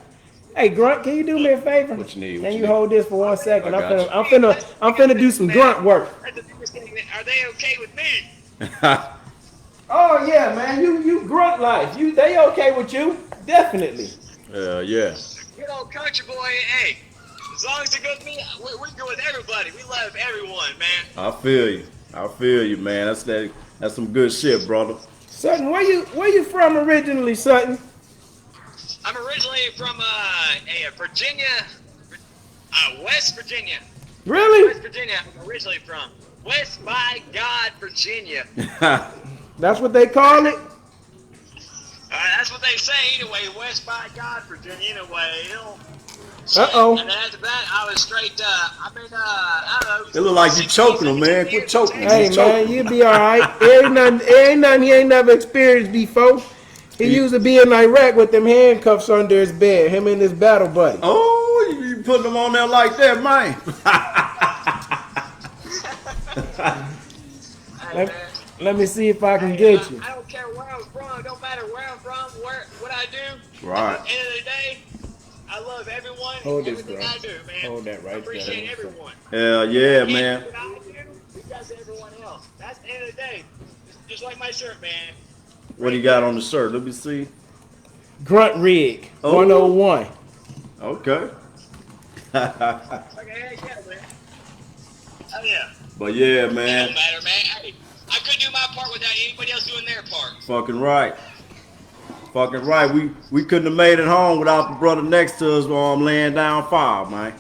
Hey, Grunt, can you do me a favor? What you need? Can you hold this for 1 second? I got I'm finna do some grunt work. Are they okay with me? Oh yeah, man, you grunt life. They okay with you? Definitely. Yeah. Good old country boy. Hey, as long as it goes with me, we're good with everybody. We love everyone, man. I feel you, man. That's some good shit, brother. Sutton, where you from originally, Sutton? I'm originally from Virginia, West Virginia. Really? West Virginia. I'm originally from West by God, Virginia. That's what they call it? That's what they say anyway. West by God, Virginia. Anyway, you know. Uh-oh. And then after that, I was straight. I don't know. It look like you choking him, man. Quit choking him. Hey man, you be alright. Ain't nothing he ain't never experienced before. He used to be in Iraq with them handcuffs under his bed, him and his battle buddy. Oh, you putting him on there like that, man. Let me see if I can get you. I don't care where I'm from. It don't matter where I'm from, what I do. Right. At the end of the day, I love everyone Hold and this, everything bro. I do, man. Hold that right I appreciate there. everyone. Hell yeah, man. What I do, because of everyone else. That's the end of the day. Just like my shirt, man. What he got on the shirt? Let me see. Grunt Rig, Oh. 101. Okay. Okay, hey, yeah, man. Oh yeah. But yeah, It man. don't matter, man. Hey, I couldn't do my part without anybody else doing their part. Fucking right. We couldn't have made it home without the brother next to us while I'm laying down fire, man.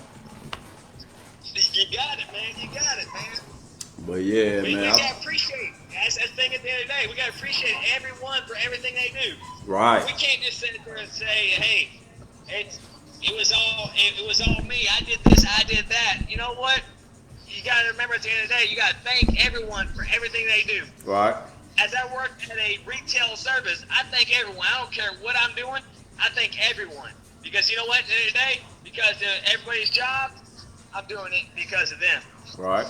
You got it, man. You got it, man. But yeah, We man. gotta appreciate. That's the thing at the end of the day. We gotta appreciate everyone for everything they do. Right. We can't just sit there and say, "Hey, it was all me. I did this. I did that." You know what? You gotta remember at the end of the day, you gotta thank everyone for everything they do. Right. As I work at a retail service, I thank everyone. I don't care what I'm doing. I thank everyone because you know what? At the end of the day, because of everybody's job, I'm doing it because of them. Right.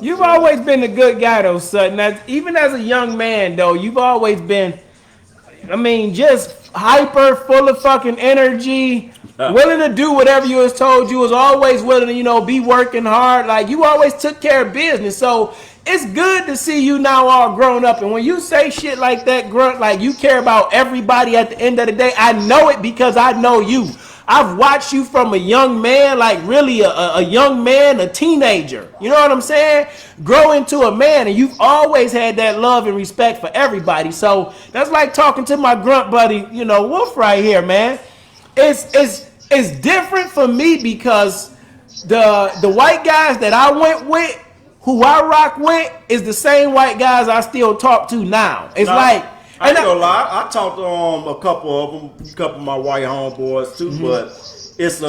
You've always been a good guy, though, Sutton. Even as a young man, though, you've always been, I mean, just hyper, full of fucking energy, willing to do whatever you was told. You was always willing to, be working hard. Like, you always took care of business. So it's good to see you now all grown up. And when you say shit like that, Grunt, like you care about everybody at the end of the day, I know it because I know you. I've watched you from a young man, like really a young man, a teenager. You know what I'm saying? Grow into a man, and you've always had that love and respect for everybody. So that's like talking to my grunt buddy, Wolf right here, man. It's different for me because the white guys that I went with, who I rock with is the same white guys I still talk to now. It's like, I ain't gonna lie. I talked to a couple of them, a couple of my white homeboys too, but it's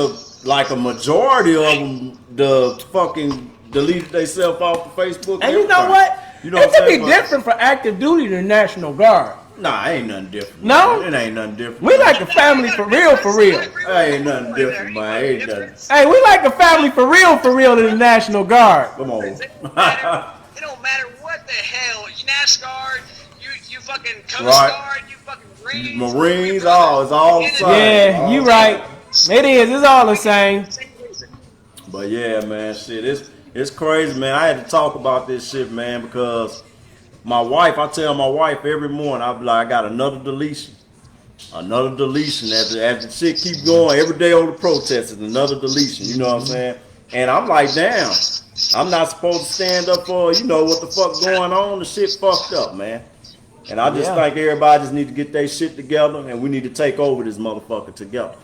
like a majority of them the fucking deleted themselves off the Facebook. And you know what? You know it what I'm could saying? be different for active duty than National Guard. Nah, ain't nothing different. No? Man. It ain't nothing different. We like a family for real, for real. Ain't nothing different, man. Ain't nothing. Hey, we like a family for real than the National Guard. Come on. It don't matter what the hell. You NASCAR, you fucking Coast Guard, you fucking Marines, it's all the same. Yeah, you right. It is. It's all the same. But yeah, man, shit, it's crazy, man. I had to talk about this shit, man, because I tell my wife every morning, I be like, I got another deletion. Another deletion. As the shit keep going, every day on the protest is another deletion, you know what I'm saying? And I'm like, damn, I'm not supposed to stand up for, what the fuck going on. The shit fucked up, man. And I just think everybody just need to get their shit together, and we need to take over this motherfucker together.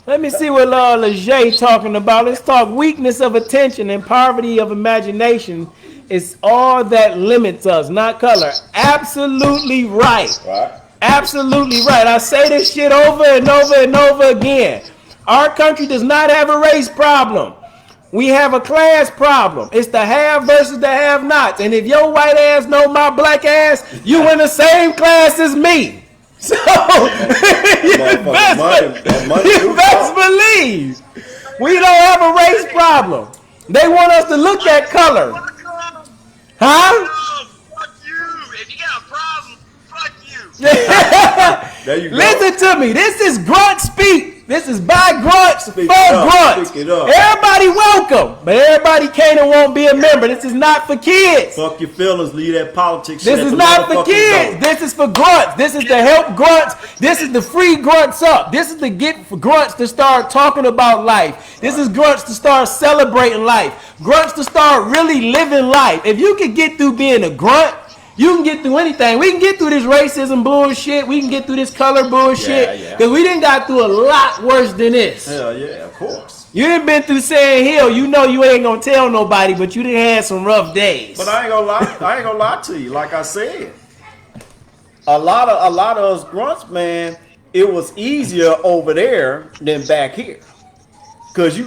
Let me see what Leger talking about. Let's talk weakness of attention and poverty of imagination is all that limits us, not color. Absolutely right. Absolutely right. I say this shit over and over and over again. Our country does not have a race problem. We have a class problem. It's the have versus the have-nots. And if your white ass know my black ass, you in the same class as me. So you best believe we don't have a race problem. They want us to look at color. Huh? Fuck you. If you got a problem, fuck you. There you go. Listen to me. This is Grunt Speak. This is by Grunts for Speak Grunts. Speak it up. Everybody welcome, but everybody can and won't be a member. This is not for kids. Fuck your feelings. Leave that politics This shit is at the not for motherfucking kids. door. This is for grunts. This is to help grunts. This is to free grunts up. This is to get for grunts to start talking about life. This is grunts to start celebrating life. Grunts to start really living life. If you can get through being a grunt, you can get through anything. We can get through this racism bullshit. We can get through this color bullshit. Because we done got through a lot worse than this. Hell yeah, of course. You done been through Sand Hill. You know you ain't gonna tell nobody, but you done had some rough days. But I ain't gonna lie to you. Like I said, a lot of us grunts, man, it was easier over there than back here. Cause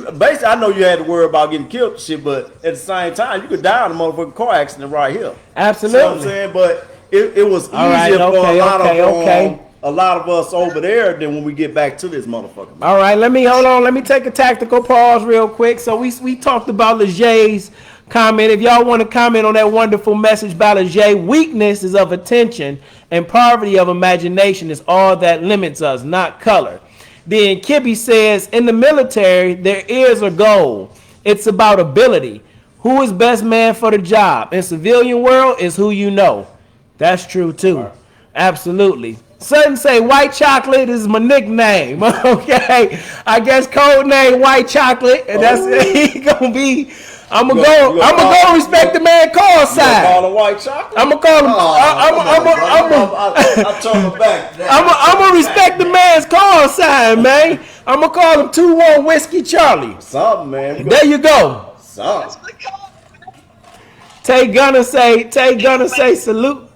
I know you had to worry about getting killed and shit, but at the same time, you could die in a motherfucking car accident right here. Absolutely. You know what I'm saying? But it was easier for a lot of us over there than when we get back to this motherfucker. All right, hold on. Let me take a tactical pause real quick. So we talked about Leger's comment. If y'all want to comment on that wonderful message by Leger, weakness is of attention and poverty of imagination is all that limits us, not color. Then Kibby says, in the military, there is a goal. It's about ability. Who is best man for the job? In civilian world, is who you know. That's true, too. Right. Absolutely. Sudden say, white chocolate is my nickname. Okay. I guess code name White Chocolate. And that's he gonna be. I'm gonna go respect the man call sign. Call him White Chocolate? I'm gonna call him. I turn him back. I'm gonna respect the man's call sign, man. I'm gonna call him 2-1 Whiskey Charlie. Something, man. There you go. Something. Tay Gunner say salute.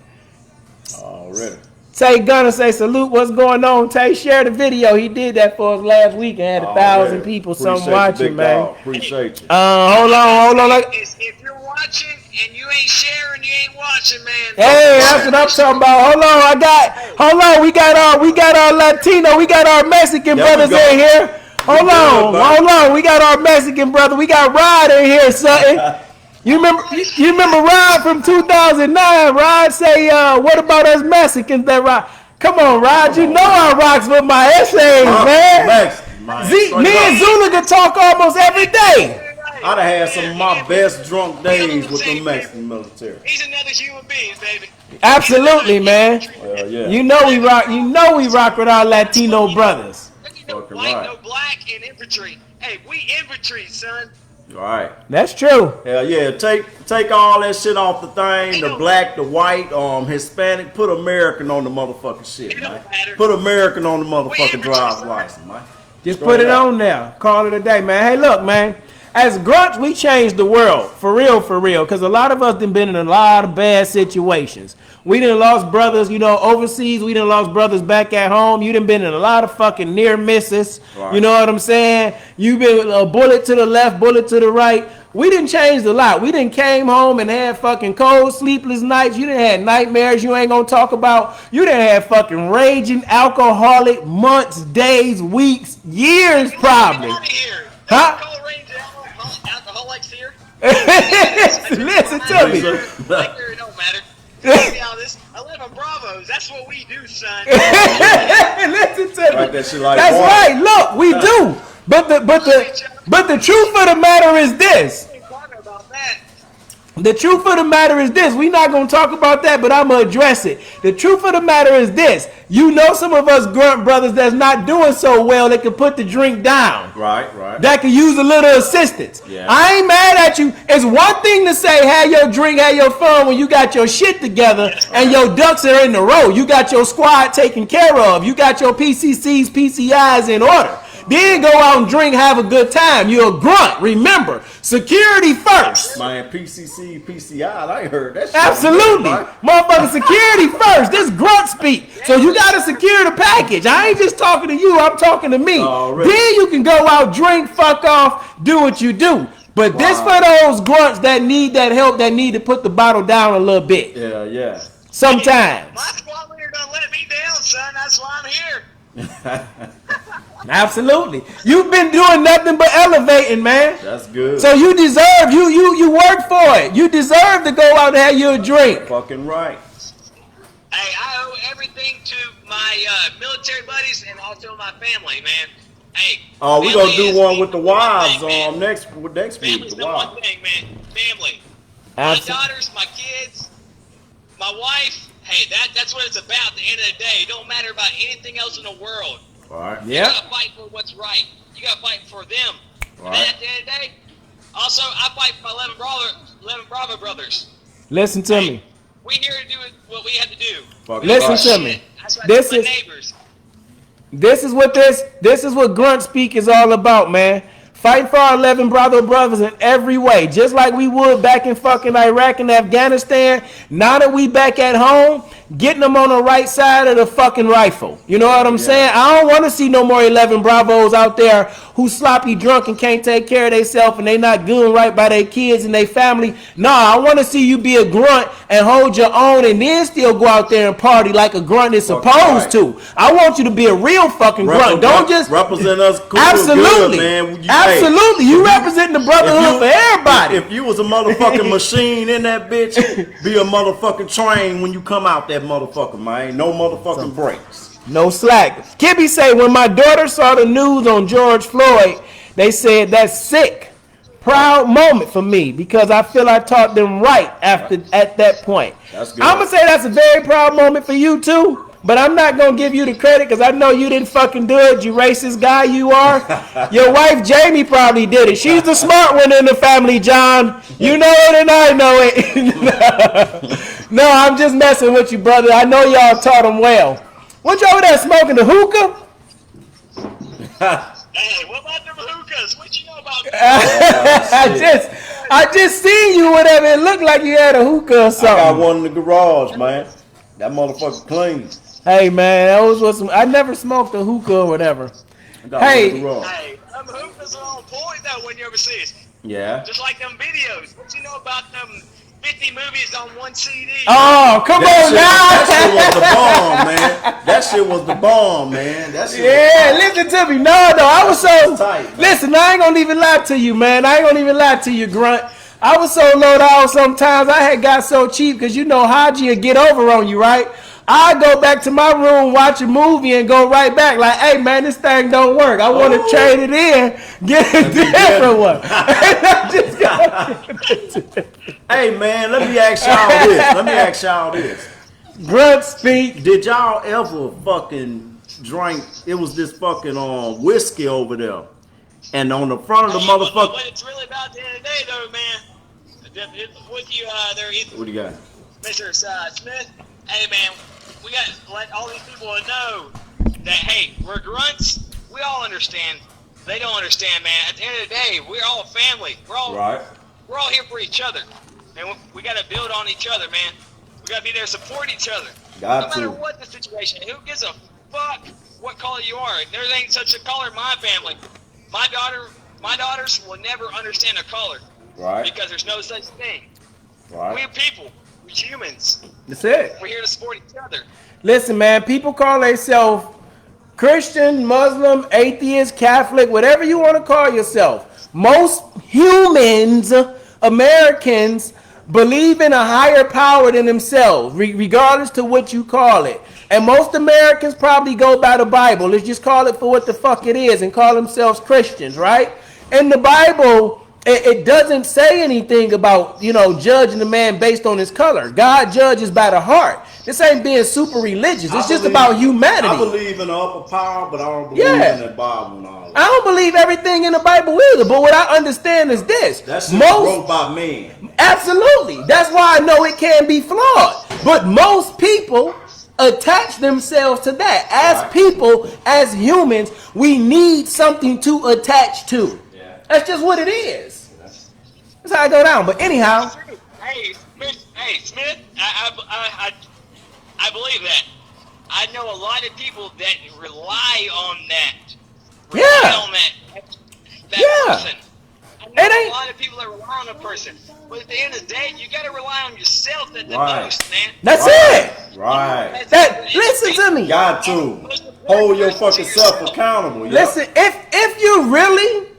Already. Tay Gunner say salute. What's going on? Tay, share the video. He did that for us last week and had 1,000 people some watching, man. Appreciate you. Hold on. If you're watching and you ain't sharing, you ain't watching, man. Hey, that's what I'm talking about. Hold on. We got our Latino, we got our Mexican brothers in here. Hold on. We got our Mexican brother. We got Rod in here, something. You remember Rod from 2009? Rod say, what about us Mexicans that rock? Come on, Rod, you know I rocks with my essays, man. Me and Zula can talk almost every day. I'd have had some of my best drunk days with the Mexican military. He's another human being, baby. Absolutely, man. Well, yeah. You know we rock with our Latino brothers. No white, no black in infantry. Hey, we infantry, son. All right. That's true. Hell yeah. Take all that shit off the thing, the black, the white, Hispanic, put American on the motherfucking shit, man. Put American on the motherfucking driver's license, man. Just put it on there. Call it a day, man. Hey, look, man. as grunts, we changed the world for real, because a lot of us done been in a lot of bad situations. We done lost brothers, you know, overseas. We done lost brothers back at home. You done been in a lot of fucking near misses. Right. You know what I'm saying? You been a bullet to the left, bullet to the right. We didn't change a lot. We didn't came home and had fucking cold, sleepless nights. You didn't had nightmares you ain't gonna talk about. You didn't have fucking raging alcoholic months, days, weeks, years probably. Huh? Alcoholics here. Listen to me. It don't matter. I live in Bravos. That's what we do, son. Listen to me. Right, that's like that's right. Look, we do. But the truth of the matter is this. The truth of the matter is this. We're not going to talk about that, but I'm going to address it. The truth of the matter is this. You know some of us grunt brothers that's not doing so well that can put the drink down. Right. That can use a little assistance. Yeah. I ain't mad at you. It's one thing to say, have your drink, have your fun when you got your shit together and your ducks are in the row. You got your squad taken care of. You got your PCCs, PCIs in order. Then go out and drink, have a good time. You're a grunt. Remember, security first. Man, PCC, PCI, I ain't heard that shit. Absolutely. Motherfucking security first. This grunt speak. So you got to secure the package. I ain't just talking to you. I'm talking to me. Then you can go out, drink, fuck off, do what you do. But this for those grunts that need that help, that need to put the bottle down a little bit. Yeah. Sometimes. My squad leader done let me down, son. That's why I'm here. Absolutely. You've been doing nothing but elevating, man. That's good. So you deserve, you work for it. You deserve to go out and have you a drink. Fucking right. Hey, I owe everything to my military buddies and also my family, man. Hey. Oh, we're going to do one with the wives next week. Family's the one thing, man. Family. My daughters, my kids, my wife. Hey, that's what it's about at the end of the day. It don't matter about anything else in the world. All right. You gotta fight for what's right. You gotta fight for them. Right. And at the end of the day, also I fight for my 11 Bravo brothers. Listen to me. We here to do what we have to do. Listen to me. That's what I do with my neighbors. This is what Grunt Speak is all about, man. Fighting for our 11 Bravo brothers in every way, just like we would back in fucking Iraq and Afghanistan. Now that we back at home, getting them on the right side of the fucking rifle. You know what I'm saying? I don't want to see no more 11 Bravos out there who sloppy drunk and can't take care of themselves and they not doing right by their kids and their family. No, I want to see you be a grunt and hold your own and then still go out there and party like a grunt is supposed to. I want you to be a real fucking grunt. Don't just represent us cool. Absolutely. Good, man. Absolutely. You representing the brotherhood for everybody. If you was a motherfucking machine in that bitch, be a motherfucking train when you come out that motherfucker, man. No motherfucking breaks. No slack. Kibby say, when my daughter saw the news on George Floyd, they said that's sick. Proud moment for me because I feel I taught them right at that point. That's good. I'm going to say that's a very proud moment for you too. But I'm not going to give you the credit because I know you didn't fucking do it, you racist guy you are. Your wife, Jamie, probably did it. She's the smart one in the family, John. You know it and I know it. No, I'm just messing with you, brother. I know y'all taught him well. What you over there smoking, the hookah? Hey, what about them hookahs? What you know about that? I just seen you whatever. It looked like you had a hookah or something. I got one in the garage, man. That motherfucker clean. Hey man, that was some. I never smoked a hookah or whatever. Hey, them hookahs are on point though when you're overseas. Yeah. Just like them videos. What you know about them 50 movies on one CD? Oh, come on now. That shit was the bomb, man. That shit yeah, listen to me. No, I was so tight, listen, I ain't gonna even lie to you, man. I ain't gonna even lie to you, Grunt. I was so low down sometimes. I had got so cheap because you know Haji will get over on you, right? I go back to my room, watch a movie, and go right back like, hey, man, this thing don't work. I want to trade it in, get a different one. Hey, man, let me ask y'all this. Grunt Speak. Did y'all ever fucking drink, it was this fucking whiskey over there, and on the front of the motherfucker. What it's really about at the end of the day, though, man, with you there, Ethan. What do you got? Mr. Smith, hey, man, we got to let all these people know that, hey, we're grunts. We all understand. They don't understand, man. At the end of the day, we're all family. We're all here for each other, and we got to build on each other, man. We got to be there to support each other. No matter what the situation. Who gives a fuck what color you are? There ain't such a color in my family. My daughters will never understand a color. Right. Because there's no such thing. Right. We're people. We're humans. That's it. We're here to support each other. Listen, man, people call themselves Christian, Muslim, atheist, Catholic, whatever you want to call yourself. Most humans, Americans, believe in a higher power than themselves, regardless to what you call it. And most Americans probably go by the Bible. Let's just call it for what the fuck it is and call themselves Christians, right? In the Bible, it doesn't say anything about, judging a man based on his color. God judges by the heart. This ain't being super religious. It's just about humanity. I believe in the upper power, but I don't believe in the Bible and all that. I don't believe everything in the Bible either. But what I understand is this. That's wrote by men. Absolutely. That's why I know it can be flawed. But most people attach themselves to that. As people, as humans, we need something to attach to. Yeah. That's just what it is. That's how I go down. But anyhow. Hey, Smith, I believe that. I know a lot of people that rely on that. On that person. I know a lot of people that rely on a person. But at the end of the day, you got to rely on yourself at the most, man. That's it. Right. Listen to me. Got to hold your fucking self accountable. Listen, if you're really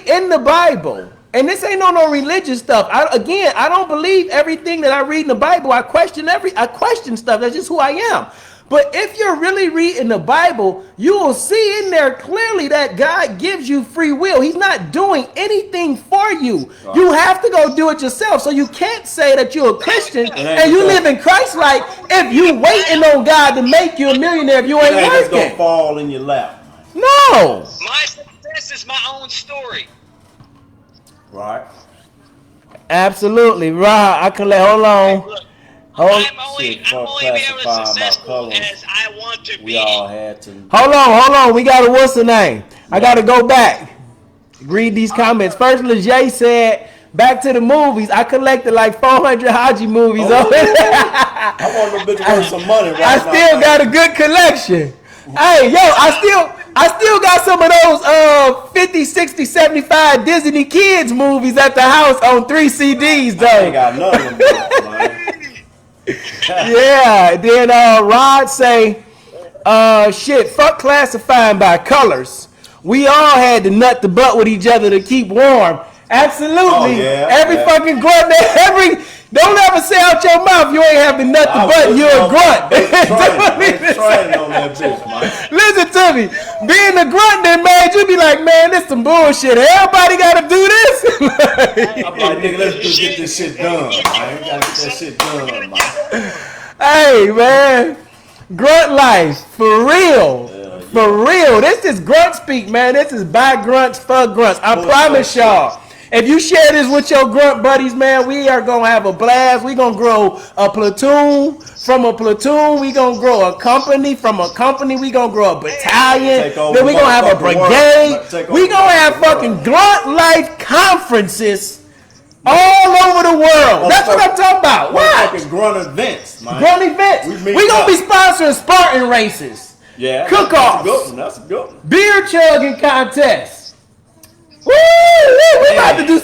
in the Bible, and this ain't no religious stuff. I don't believe everything that I read in the Bible. I question stuff. That's just who I am. But if you're really reading the Bible, you will see in there clearly that God gives you free will. He's not doing anything for you. Right. You have to go do it yourself. So you can't say that you're a Christian and you live in Christ-like if you waiting on God to make you a millionaire if you ain't working. It's gonna fall in your lap. No. My success is my own story. Right. Absolutely. Right. I can hold on. I'm only being able to successful as I want to be. We all had to. Hold on. We got what's the name? I got to go back. Read these comments. First, LeJay said, back to the movies. I collected like 400 Haji movies. I want a bitch worth some money right now. I still got a good collection. Hey, yo, I still got some of those 50, 60, 75 Disney Kids movies at the house on 3 CDs, though. I ain't got none of them, man. Yeah, then Rod say, shit, fuck classifying by colors. We all had to nut the butt with each other to keep warm. Absolutely. Fucking grunt, don't ever say out your mouth you ain't have to nut the butt, you're a grunt. Listen to me. Being a grunt then, man, you be like, man, this some bullshit. Everybody gotta do this. I'm like, nigga, let's just get this shit done, man. We gotta get that shit done, man. Hey, man. Grunt life, for real. For real. This is Grunt Speak, man. This is by grunts for grunts. I promise y'all. If you share this with your grunt buddies, man, we are going to have a blast. We're going to grow a platoon. From a platoon, we're going to grow a company. From a company, we're going to grow a battalion. Then we're going to have a brigade. We're going to have fucking grunt life conferences all over the world. That's what I'm talking about. What? Fucking grunt events, man. Grunt events. We're going to be sponsoring Spartan races. Yeah. Cook-offs. That's a good one. Beer chugging contests. Woo! We about to do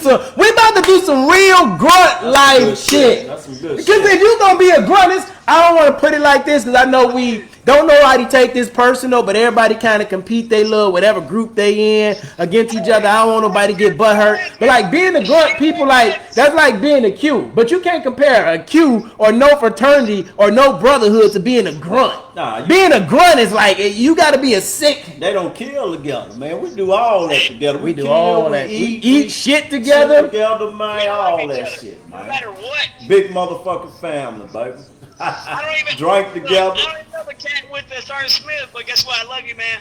some real grunt life shit. That's some good shit. Because if you're gonna be a grunt, I don't want to put it like this because I know we don't know how to take this personal, but everybody kind of compete they love whatever group they in against each other. I don't want nobody to get butt hurt. But like being a grunt, people that's like being a Q. But you can't compare a Q or no fraternity or no brotherhood to being a grunt. Being a grunt is like you got to be a sick. They don't kill together, man. We do all that together. We do all that. We eat shit together. Shit together, man. All that shit, man. No matter what. Big motherfucking family, baby. I don't even drink together. I don't even know the cat with Sergeant Smith, but guess what? I love you, man.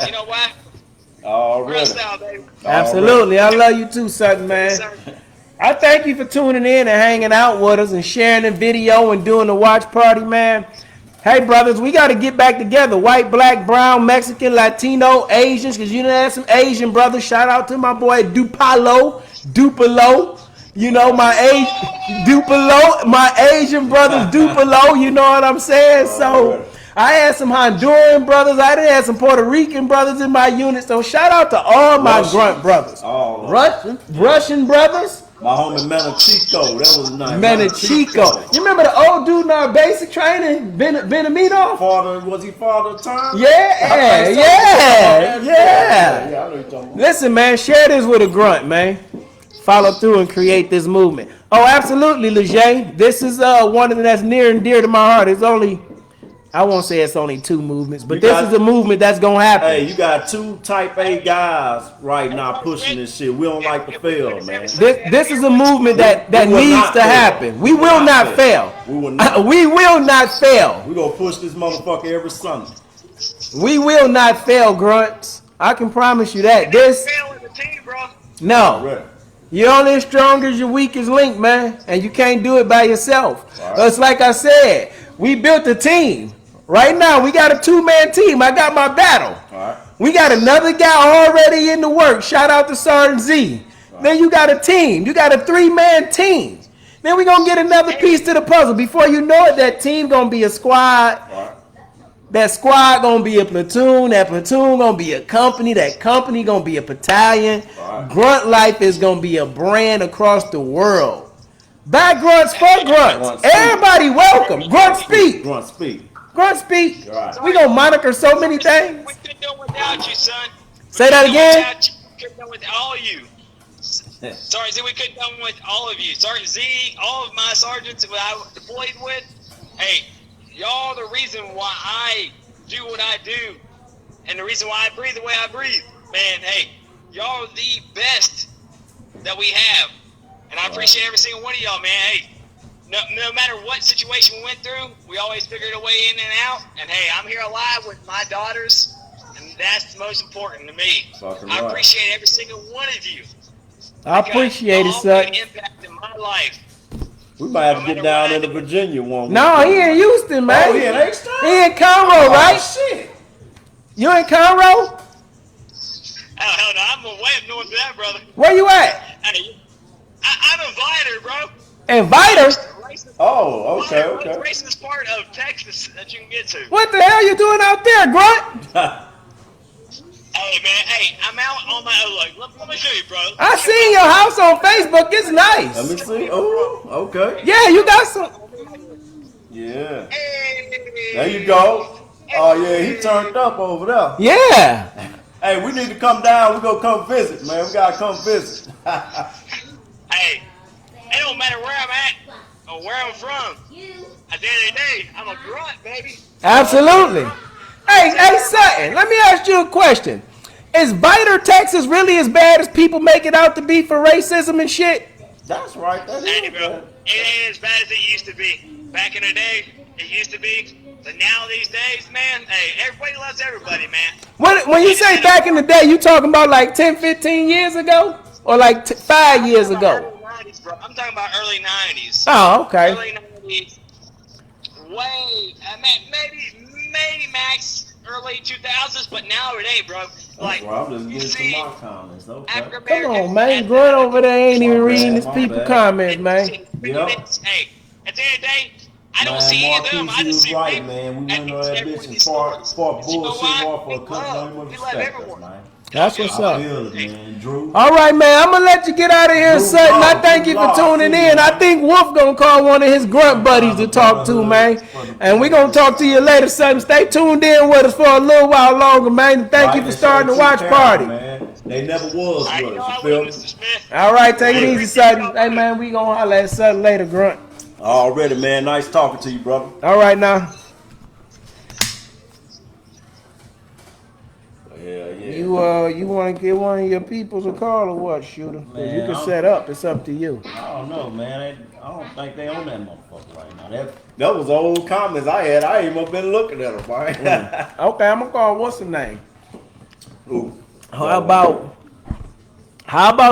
You know why? Already. Style, baby. Absolutely. I love you too, Sutton, man. I thank you for tuning in and hanging out with us and sharing the video and doing the watch party, man. Hey, brothers, we got to get back together. White, black, brown, Mexican, Latino, Asians, because you know there's some Asian brothers. Shout out to my boy Dupalo. You know, my Asian brothers, Dupalo, you know what I'm saying? So I had some Honduran brothers. I did have some Puerto Rican brothers in my unit. So shout out to all my grunt brothers. Russian brothers. My homie Manachico, that was nice. Manachico. You remember the old dude in our basic training, Benamino? Was he father of time? Yeah. I know you're talking about. Listen, man, share this with a grunt, man. Follow through and create this movement. Oh, absolutely, Lejeune. This is one of them that's near and dear to my heart. It's only, I won't say it's only 2 movements, but this is a movement that's gonna happen. Hey, you got 2 type A guys right now pushing this shit. We don't like to fail, man. This is a movement that needs to happen. We will not fail. We will not fail. We're gonna push this motherfucker every Sunday. We will not fail, grunts. I can promise you that. No. You're only as strong as your weakest link, man, and you can't do it by yourself. Right. It's like I said, we built a team. Right now, we got a 2-man team. I got my battle. Right. We got another guy already in the work. Shout out to Sergeant Z. Right. Then you got a team. You got a 3-man team. Then we're going to get another piece to the puzzle. Before you know it, that team going to be a squad. Right. That squad gonna be a platoon. That platoon gonna be a company. That company gonna be a battalion. Right. Grunt Life is gonna be a brand across the world. By grunts for grunts. Everybody welcome. Grunt Speak. Grunt Speak. Grunt Speak. Right. We gonna moniker so many things. We couldn't do it without you, son. Say that again. We couldn't do it with all of you. Sorry, Z, we couldn't do it with all of you. Sergeant Z, all of my sergeants that I deployed with. Hey. Y'all the reason why I do what I do and the reason why I breathe the way I breathe. Man, hey, y'all are the best that we have. And I appreciate every single one of y'all, man. Hey, no matter what situation we went through, we always figured a way in and out. And hey, I'm here alive with my daughters, and that's the most important to me. I appreciate every single one of you. I appreciate it, son. Impact in my life. We might have to get down into Virginia one. No, he in Houston, man. Oh, he in H-Town? He in Conroe, right? Shit. You in Conroe? Hell no, I'm way up north of that, brother. Where you at? Hey, I'm Inviter, bro. Inviter? Oh, okay. The racist part of Texas that you can get to. What the hell you doing out there, Grunt? Hey, man, hey, I'm out on my own. Let me show you, bro. I seen your house on Facebook. It's nice. Let me see. Oh, okay. Yeah, you got some. Yeah. Hey. There you go. Oh, yeah, he turned up over there. Yeah. Hey, we need to come down. We're going to come visit, man. We got to come visit. Hey, it don't matter where I'm at or where I'm from. At the end of the day, I'm a grunt, baby. Absolutely. Hey, Sutton, let me ask you a question. Is Biter, Texas really as bad as people make it out to be for racism and shit? That's right. That is, bro. It ain't as bad as it used to be. Back in the day, it used to be. But now these days, man, hey, everybody loves everybody, man. When you say back in the day, you talking about like 10, 15 years ago? Or like 5 years ago? Early 90s, bro. I'm talking about early 90s. Oh, okay. Early 90s. Way, maybe max early 2000s, but nowadays, bro, like, you see, African-American. Come on, man. Grunt over there ain't even reading his people comments, man. Hey, at the end of the day, I don't see any of them. I just see right, man. We went on that bitch and fought bullshit off for a couple of respect, man. That's what's up. It, man. Drew. All right, man. I'm gonna let you get out of here, Sutton. I thank you for tuning in. I think Wolf gonna call one of his grunt buddies to talk to, man. And we gonna talk to you later, Sutton. Stay tuned in with us for a little while longer, man. And thank you for starting the watch party. They never was with us, you feel me? All right, take it easy, Sutton. Hey, man, we gonna holler at Sutton later, Grunt. Already, man. Nice talking to you, brother. All right, now. Yeah. You want to give one of your peoples a call or what, shooter? Man, you can set up. It's up to you. I don't know, man. I don't think they own that motherfucker right now. That was old comments I had. I ain't even been looking at them, right? Okay, I'm gonna call. What's the name? Ooh. How about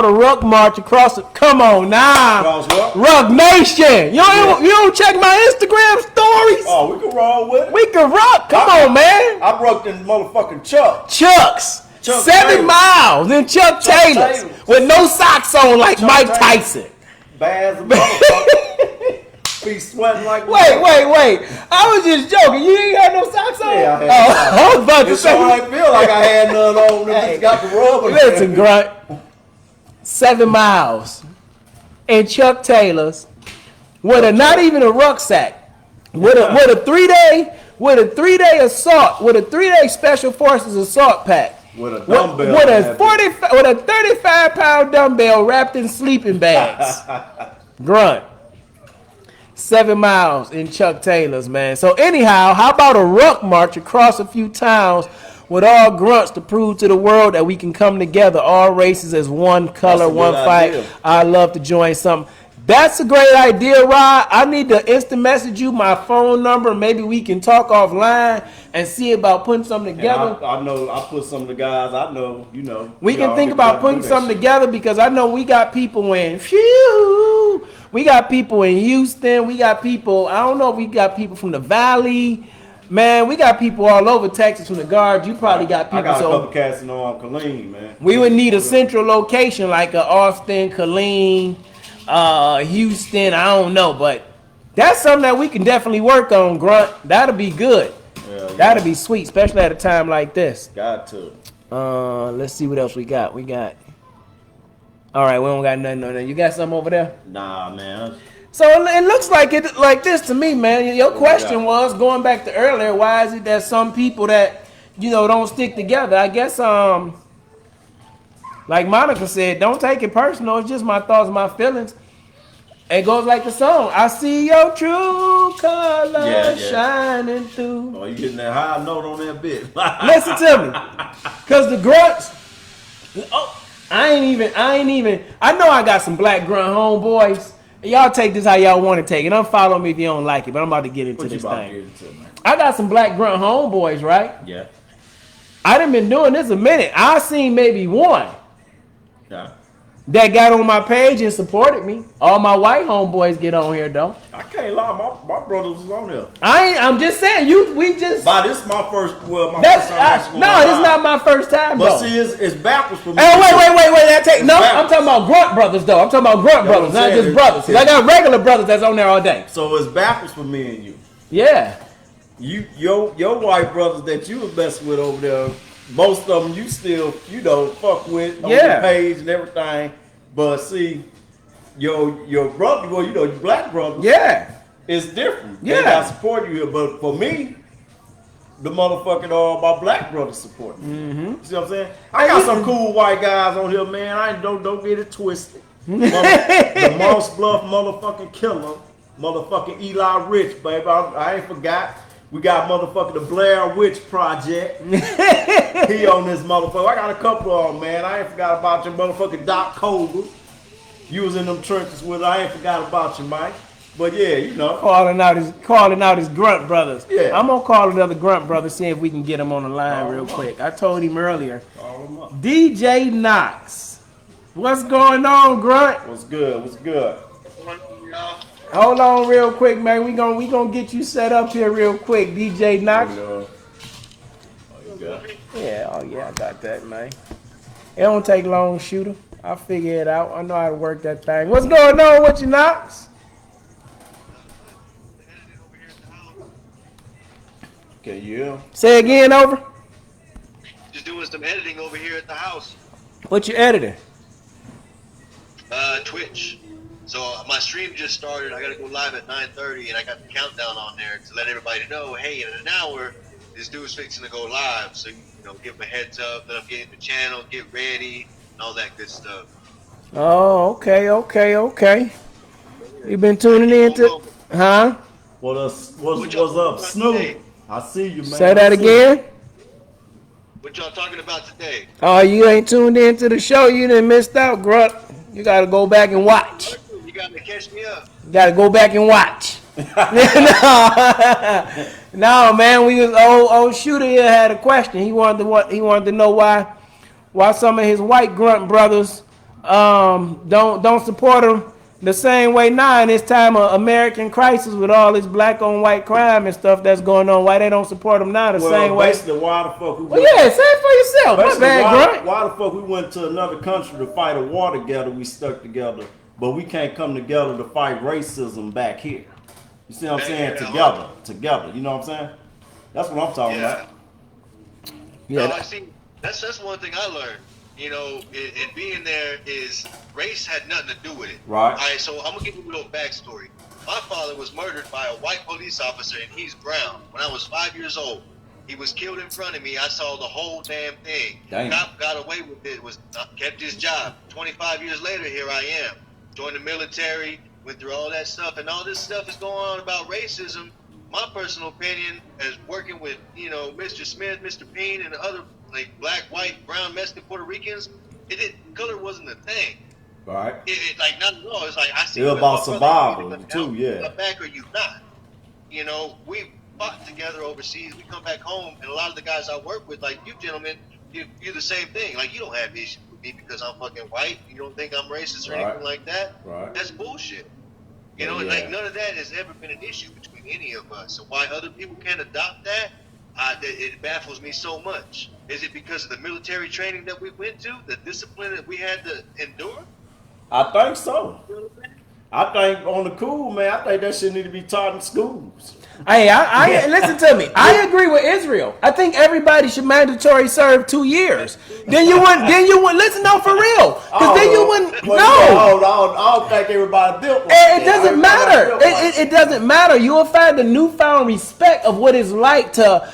a ruck march across the? Come on now, Ruck Nation. You don't check my Instagram story. stories. Oh, we can roll with it. We can rock. Come on, man. I broke in motherfucking Chuck. Chucks. Chuck 7 Taylor. miles in Chuck Taylors with no socks on like Chuck Mike Taylor. Tyson. Bad as a motherfucker. Be sweating like. Wait. I was just joking. You ain't had no socks on? Yeah, I had I was about to It say. sure ain't feel like I had none on. Them bitches got the rubber. Listen, Grunt. 7 miles in Chuck Taylor's with a not even a rucksack, with a 3-day assault, with a 3-day special forces assault pack, With a dumbbell. with a 35-pound dumbbell wrapped in sleeping bags. Grunt. 7 miles in Chuck Taylor's, man. So anyhow, how about a ruck march across a few towns with all grunts to prove to the world that we can come together, all races as one color, That's a one good fight. idea. I love to join something. That's a great idea, Rod. I need to instant message you my phone number. Maybe we can talk offline and see about putting something together. I know I put some of the guys I know, you know. We can all think get about together putting and do that something shit. together because I know we got people in we got people in Houston. We got people, I don't know if we got people from the Valley. Man, we got people all over Texas from the Guards. You probably got people. I got a so couple cats in Killeen, man. we would need a central location like a Austin, Killeen, Houston. I don't know, but that's something that we can definitely work on, Grunt. That'll be good. Yeah. That'll be sweet, especially at a time like this. Got to. Let's see what else we got. All right, we don't got nothing on there. You got something over there? Nah, man. So it looks like this to me, man. Your question was going back to earlier. Why is it that some people that don't stick together? I guess like Monica said, don't take it personal. It's just my thoughts, my feelings. It goes like the song. I see your true colors shining through. Oh, you getting that high note on that bit? Listen to me, cause the grunts. I know I got some black grunt homeboys. Y'all take this how y'all want to take it. Unfollow me if you don't like it, but I'm about to get into What you this about to thing. get into, man? I got some black grunt homeboys, right? Yeah. I done been doing this a minute. I seen maybe one Yeah. that got on my page and supported me. All my white homeboys get on here though. I can't lie, my brothers was on there. I'm just saying this My first time. this is not my first time But though. see, it's backwards for me. Hey, wait. I'm backwards. talking about grunt brothers though. I'm talking about grunt That's brothers, what not I'm just saying. brothers. 'Cause I got regular brothers that's on there all day. So it's backwards for me and you. Yeah. Your white brothers that you was messing with over there, most of them you still fuck with on Yeah. the page and everything. But see, your brother, well, your black brothers, Yeah. it's different. Yeah. They got support you here, but for me, the motherfucking my black brothers support me. Mm-hmm. See what I'm saying? I got some cool white guys on here, man. Don't get it twisted. The Moss Bluff motherfucking killer, motherfucking Eli Rich, baby. I ain't forgot. We got motherfucking the Blair Witch Project. He on this motherfucker. I got a couple of them, man. I ain't forgot about your motherfucking Doc Cobra. You was in them trenches with her. I ain't forgot about you, Mike. But yeah, calling out his grunt brothers. Yeah. I'm gonna call another grunt brother, see if we can get him on the line real quick. I told him earlier. Call them up. DJ Knox. What's going on, Grunt? What's good? What's good? Hold on real quick, man. We gonna get you set up here real quick, DJ Knox. Oh, you got it. Yeah, I got that, man. It don't take long, shooter. I'll figure it out. I know how to work that thing. What's going on with you, Knox? Okay, yeah. Say again, over. Just doing some editing over here at the house. What you editing? Twitch. So my stream just started. I got to go live at 9:30, and I got the countdown on there to let everybody know, hey, in an hour, this dude's fixing to go live. So give them a heads up that I'm getting the channel, get ready, and all that good stuff. Oh, okay. You been tuning in to, huh? What's up, Snoop? I see you, man. Say that again. What y'all talking about today? Oh, you ain't tuned in to the show. You done missed out, Grunt. You gotta go back and watch. You got to catch me up. You gotta go back and watch. No, man. We was old shooter here had a question. He wanted to know why some of his white grunt brothers don't support him The same way now in this time of American crisis with all this black on white crime and stuff that's going on, why they don't support them now the same way? Basically, why the fuck we Well, yeah, say it for yourself. My bad, Grunt. why the fuck we went to another country to fight a war together, we stuck together, but we can't come together to fight racism back here? You see what I'm saying? Together. You know what I'm saying? That's what I'm talking about. Yeah. No, I see. That's one thing I learned. You know, in being there is race had nothing to do with it. Right. All right, so I'm going to give you a little backstory. My father was murdered by a white police officer, and he's brown. When I was 5 years old, he was killed in front of me. I saw the whole damn thing. Damn. Cop got away with it, kept his job. 25 years later, here I am. Joined the military, went through all that stuff, and all this stuff is going on about racism. My personal opinion, as working with, you know, Mr. Smith, Mr. Payne, and other like black, white, brown, Mexican, Puerto Ricans, color wasn't a thing. Right. Like not at all. It's like I see. It's about survival too. Yeah. Back or you not. You know, we fought together overseas. We come back home, and a lot of the guys I work with, like you gentlemen, you're the same thing. Like you don't have issues with me because I'm fucking white. You don't think I'm racist or anything like that. Right. That's bullshit. You know, like none of that has ever been an issue between any of us. And why other people can't adopt that, it baffles me so much. Is it because of the military training that we went to, the discipline that we had to endure? I think so. I think on the cool, man, I think that shit need to be taught in schools. Hey, I listen to me. I agree with Israel. I think everybody should mandatory serve 2 years. Then you wouldn't listen, no, for real. Because then you wouldn't, no. I don't think everybody built like it doesn't matter. It doesn't matter. You will find a newfound respect of what it's like to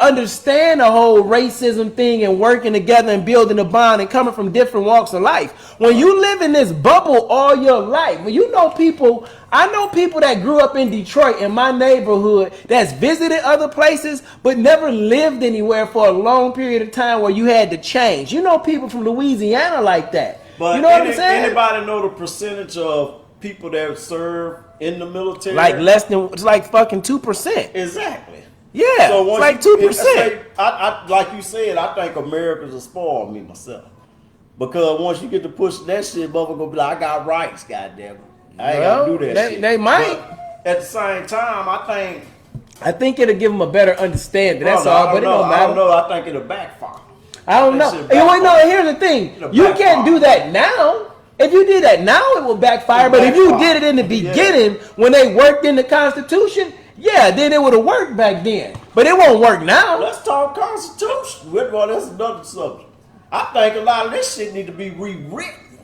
understand the whole racism thing and working together and building a bond and coming from different walks of life. When you live in this bubble all your life, when you know people, I know people that grew up in Detroit in my neighborhood that's visited other places but never lived anywhere for a long period of time where you had to change. You know people from Louisiana like that. But you know what I'm saying? Anybody know the percentage of people that serve in the military? Like less than, it's like fucking 2%. Exactly. Yeah, so it's like 2%. I like you said, I think Americans will spoil me myself. Because once you get to push that shit, motherfucker gonna be like, I got rights, goddamn it. I ain't gotta do that shit. They might. But at the same time, I think it'll give them a better understanding. That's all, but it don't matter. I don't know. I think it'll backfire. I don't know. Here's the thing. You can't do that now. If you did that now, it will backfire. But if you did it in the beginning, when they worked in the Constitution, yeah, then it would have worked back then. But it won't work now. Let's talk Constitution. Well, that's another subject. I think a lot of this shit need to be rewritten.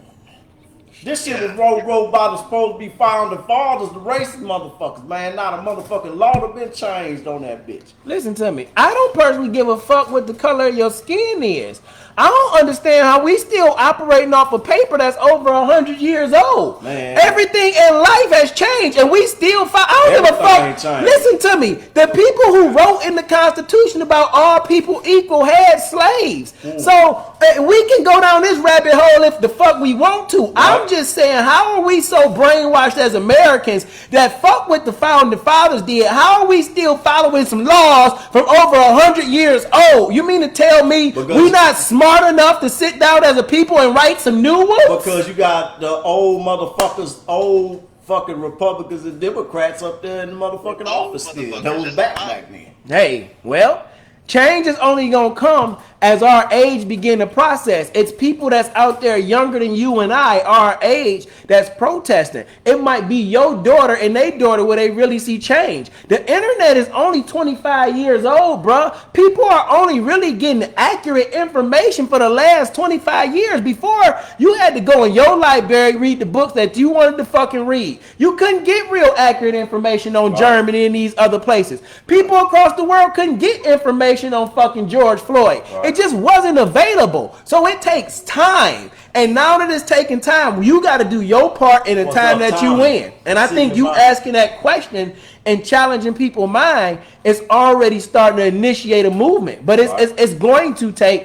This shit was wrote by the supposed to be founding fathers, the racist motherfuckers, man. Not a motherfucking law to been changed on that bitch. Listen to me. I don't personally give a fuck what the color of your skin is. I don't understand how we still operating off a paper that's over 100 years old. Man. Everything in life has changed, and we still fight. I don't give a fuck. Listen to me. The people who wrote in the Constitution about all people equal had slaves. So we can go down this rabbit hole if the fuck we want to. Right. I'm just saying, how are we so brainwashed as Americans that fuck what the founding fathers did? How are we still following some laws from over 100 years old? You mean to tell me we not smart enough to sit down as a people and write some new ones? Because you got the old motherfuckers, old fucking Republicans and Democrats up there in the motherfucking office still. That was back then. Hey, well, change is only gonna come as our age begin to process. It's people that's out there younger than you and I, our age, that's protesting. It might be your daughter and their daughter where they really see change. The internet is only 25 years old, bruh. People are only really getting accurate information for the last 25 years. Before, you had to go in your library, read the books that you wanted to fucking read. You couldn't get real accurate information on Germany and these other places. People across the world couldn't get information on fucking George Floyd. It just wasn't available. So it takes time. And now that it's taking time, you got to do your part in the time that you in. And I think you asking that question and challenging people's mind is already starting to initiate a movement. But it's going to take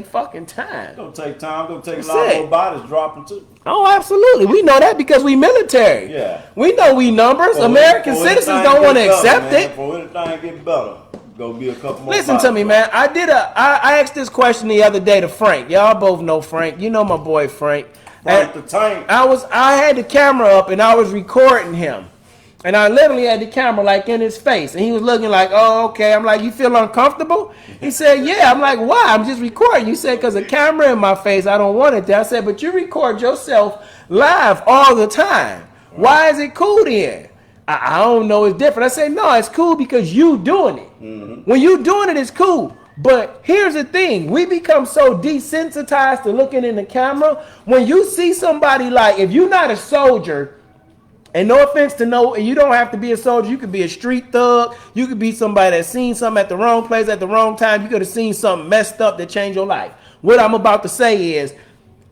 fucking time. It's going to take time. It's going to take a lot more bodies dropping too. Oh, absolutely. We know that because we military. Yeah. We know we numbers. American citizens don't want to accept it. For anything get better. Gonna be a couple more. Listen to me, man. I asked this question the other day to Frank. Y'all both know Frank. You know my boy Frank. Frank the Tank. I had the camera up and I was recording him. And I literally had the camera like in his face. And he was looking like, oh, okay. I'm like, you feel uncomfortable? He said, yeah. I'm like, why? I'm just recording. You said, because a camera in my face, I don't want it there. I said, but you record yourself live all the time. Why is it cool then? I don't know. It's different. I said, no, it's cool because you doing it. Mm-hmm. When you doing it, it's cool. But here's the thing. We become so desensitized to looking in the camera. When you see somebody like, if you're not a soldier, and no offense to you don't have to be a soldier. You could be a street thug. You could be somebody that's seen something at the wrong place at the wrong time. You could have seen something messed up that changed your life. What I'm about to say is,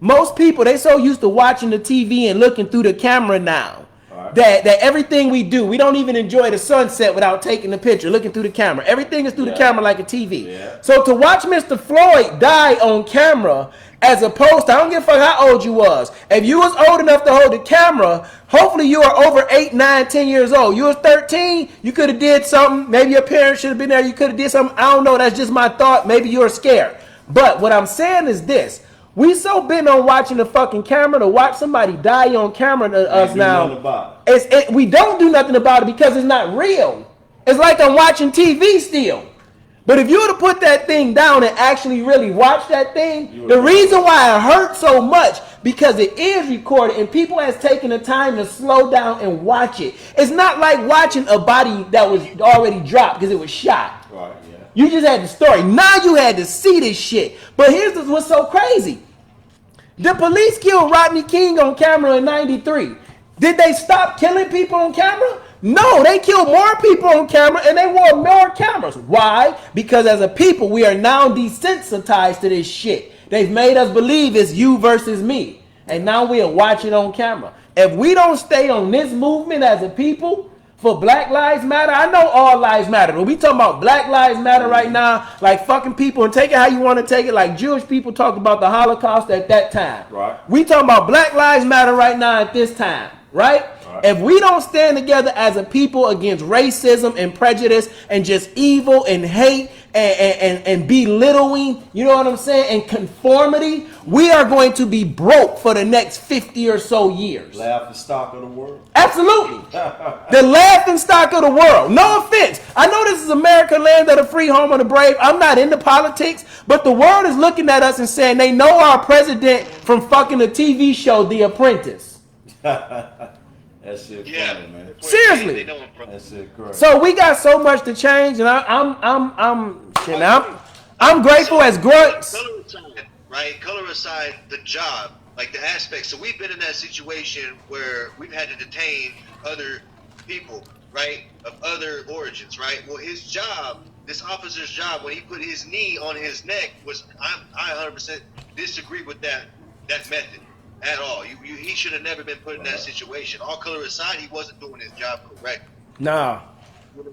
most people, they so used to watching the TV and looking through the camera now. That everything we do, we don't even enjoy the sunset without taking the picture, looking through the camera. Everything is through the camera like a TV. Yeah. So to watch Mr. Floyd die on camera, as opposed to, I don't give a fuck how old you was. If you was old enough to hold the camera, hopefully you are over 8, 9, 10 years old. You was 13, you could have did something. Maybe your parents should have been there. You could have did something. I don't know. That's just my thought. Maybe you were scared. But what I'm saying is this. We so bent on watching the fucking camera to watch somebody die on camera to us now. We don't do nothing about it because it's not real. It's like I'm watching TV still. But if you were to put that thing down and actually really watch that thing, the reason why it hurts so much, because it is recorded and people has taken the time to slow down and watch it. It's not like watching a body that was already dropped because it was shot. Right. You just had the story. Now you had to see this shit. But here's what's so crazy. The police killed Rodney King on camera in 93. Did they stop killing people on camera? No, they killed more people on camera and they wore more cameras. Why? Because as a people, we are now desensitized to this shit. They've made us believe it's you versus me. And now we are watching on camera. If we don't stay on this movement as a people, for Black Lives Matter, I know all lives matter, but we talking about Black Lives Matter right now, like fucking people, and take it how you want to take it, like Jewish people talked about the Holocaust at that time. Right. We talking about Black Lives Matter right now at this time, right? If we don't stand together as a people against racism and prejudice and just evil and hate and belittling, you know what I'm saying, and conformity, we are going to be broke for the next 50 or so years. Laughing stock of the world. Absolutely. The laughing stock of the world. No offense. I know this is America, land of the free, home of the brave. I'm not into politics, but the world is looking at us and saying they know our president from fucking the TV show The Apprentice. That shit funny, man. Seriously. That shit crazy. So we got so much to change, and I'm grateful as grunts. Color aside, right? Color aside, the job, like the aspect. So we've been in that situation where we've had to detain other people, right, of other origins, right? Well, his job, this officer's job, when he put his knee on his neck, was I 100% disagree with that method. At all. He should have never been put in that situation. All color aside, he wasn't doing his job correctly. No.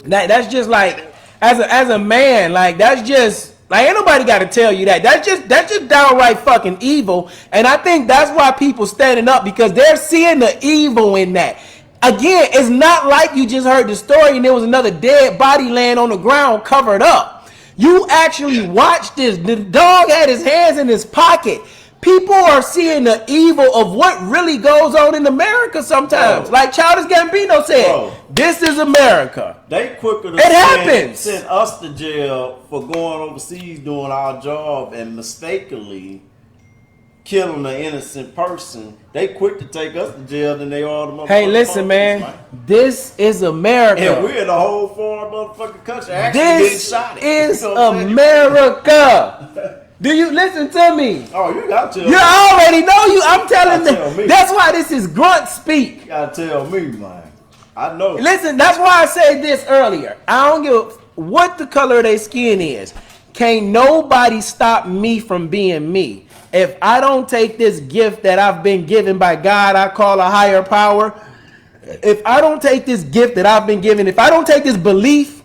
That's just like, as a man, like, that's just, like, ain't nobody got to tell you that. That's just downright fucking evil. And I think that's why people standing up, because they're seeing the evil in that. Again, it's not like you just heard the story and there was another dead body laying on the ground covered up. You actually watched this. The dog had his hands in his pocket. People are seeing the evil of what really goes on in America sometimes. Bro. Like Childish Gambino said, this is America. They quicker to send us to jail for going overseas doing our job and mistakenly killing an innocent person. They quick to take us to jail than they are the motherfuckers. Hey, listen, man. This is America. And we're in the whole foreign motherfucking country actually this getting shot. Is America. Do you listen to me? Oh, you got to tell me. You already know you. I'm telling me. That's why this is Grunt Speak. You got to tell me, man. I know. Listen, that's why I said this earlier. I don't give what the color of their skin is. Can't nobody stop me from being me. If I don't take this gift that I've been given by God, I call a higher power. If I don't take this gift that I've been given, if I don't take this belief,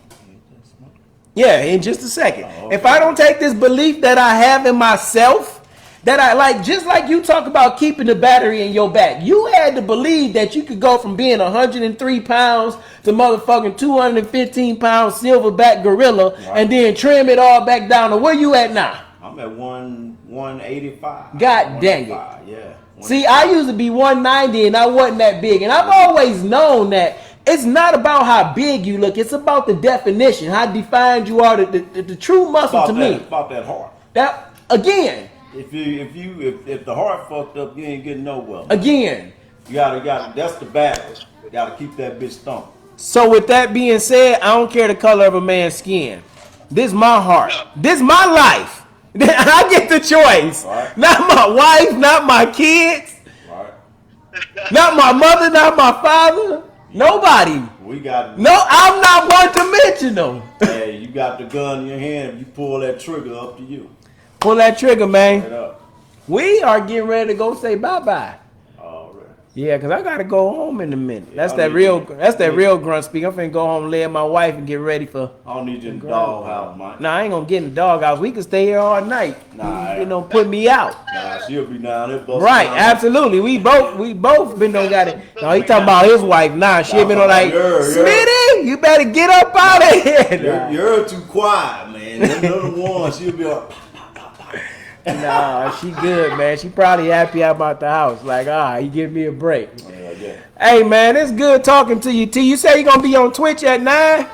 yeah, in just a second. Oh, okay. If I don't take this belief that I have in myself, that I like, just like you talk about keeping the battery in your back, you had to believe that you could go from being 103 pounds to motherfucking 215 pounds silverback gorilla, right, and then trim it all back down to where you at now? I'm at 185. God dang it. Yeah. See, I used to be 190 and I wasn't that big. And I've always known that it's not about how big you look. It's about the definition, how defined you are, the true muscle to me. About that heart. That, again. If the heart fucked up, you ain't getting nowhere. Again. You gotta, that's the battle. You gotta keep that bitch thumping. So with that being said, I don't care the color of a man's skin. This is my heart. This is my life. I get the choice. Right. Not my wife, not my kids. Right. Not my mother, not my father. Nobody. We got. No, I'm not one to mention them. Hey, you got the gun in your hand. If you pull that trigger, up to you. Pull that trigger, man. Right up. We are getting ready to go say bye-bye. All right. Yeah, because I got to go home in a minute. Yeah, that's that real grunt speak. I'm finna go home, lay with my wife, and get ready for... I don't need you in the doghouse, man. Nah, I ain't gonna get in the doghouse. We can stay here all night. Nah, you know, put me out. Nah, she'll be down there. Right, absolutely. We both been on got it. No, he talking about his wife. Nah, she been on like, Smitty, you better get up out of here. You're too quiet, man. Them little one, she'll be like... Nah, she good, man. She probably happy about the house. Like, he give me a break. Yeah. Hey, man, it's good talking to you, T. You say you're going to be on Twitch at 9? Yeah,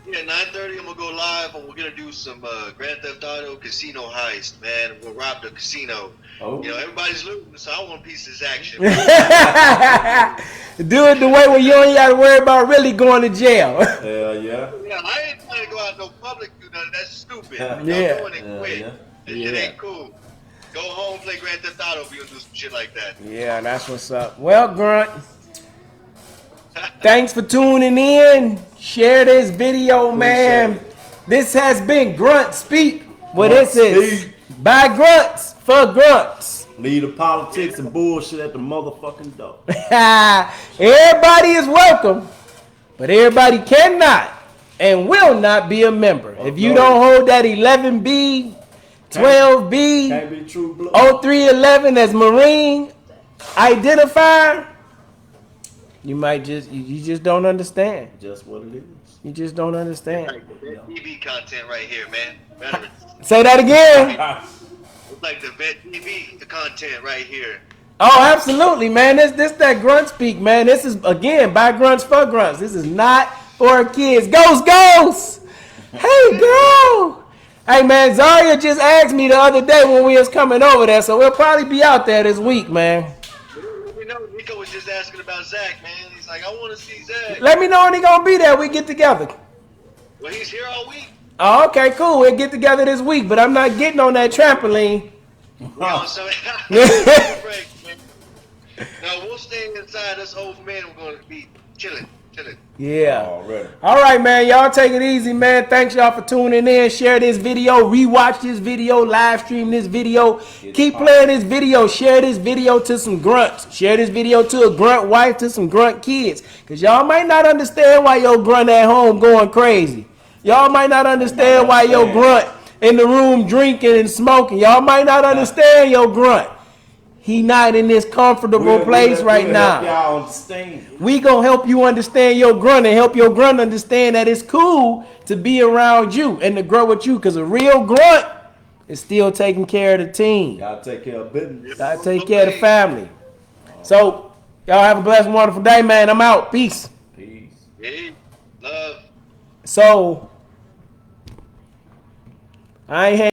9:30, I'm going to go live, and we're going to do some Grand Theft Auto casino heist, man. We'll rob the casino. Oh. You know, everybody's looting, so I want a piece of this action. Do it the way where you ain't got to worry about really going to jail. Hell yeah. Yeah, I ain't trying to go out no public, do nothing. That's stupid. Yeah. I'm doing it quick. Yeah. It ain't cool. Go home, play Grand Theft Auto if you gonna do some shit like that. Yeah, that's what's up. Well, Grunt, thanks for tuning in. Share this video, man. This has been Grunt Speak. Well, this is by Grunts for Grunts. Leave the politics and bullshit at the motherfucking door. Everybody is welcome, but everybody cannot and will not be a member. If you don't hold that 11B, 12B, 0311 as Marine identifier, you might you just don't understand. Just what it is. You just don't understand. It's like the vet TV content right here, man. Veterans. Say that again. It's like the vet TV content right here. Oh, absolutely, man. This that Grunt Speak, man. This is again by Grunts for Grunts. This is not for kids. Ghost. Hey, girl. Hey, man, Zaria just asked me the other day when we was coming over there, so we'll probably be out there this week, man. You know, Nico was just asking about Zach, man. He's like, I want to see Zach. Let me know when he gonna be there. We get together. Well, he's here all week. Oh, okay, cool. We'll get together this week, but I'm not getting on that trampoline. No, so break, man. No, we'll stay inside. Us old men, we're gonna be chilling. Yeah. All right, man. Y'all take it easy, man. Thanks y'all for tuning in. Share this video. Rewatch this video. Live stream this video. Keep playing this video. Share this video to some grunts. Share this video to a grunt wife, to some grunt kids. Because y'all might not understand why your grunt at home going crazy. Y'all might not understand why your grunt in the room drinking and smoking. Y'all might not understand your grunt. He not in this comfortable place right now. We gonna help you understand your grunt and help your grunt understand that it's cool to be around you and to grow with you, because a real grunt is still taking care of the team. Gotta take care of business. Gotta take care of the family. So y'all have a blessed and wonderful day, man. I'm out. Peace. Peace. Love. So I ain't had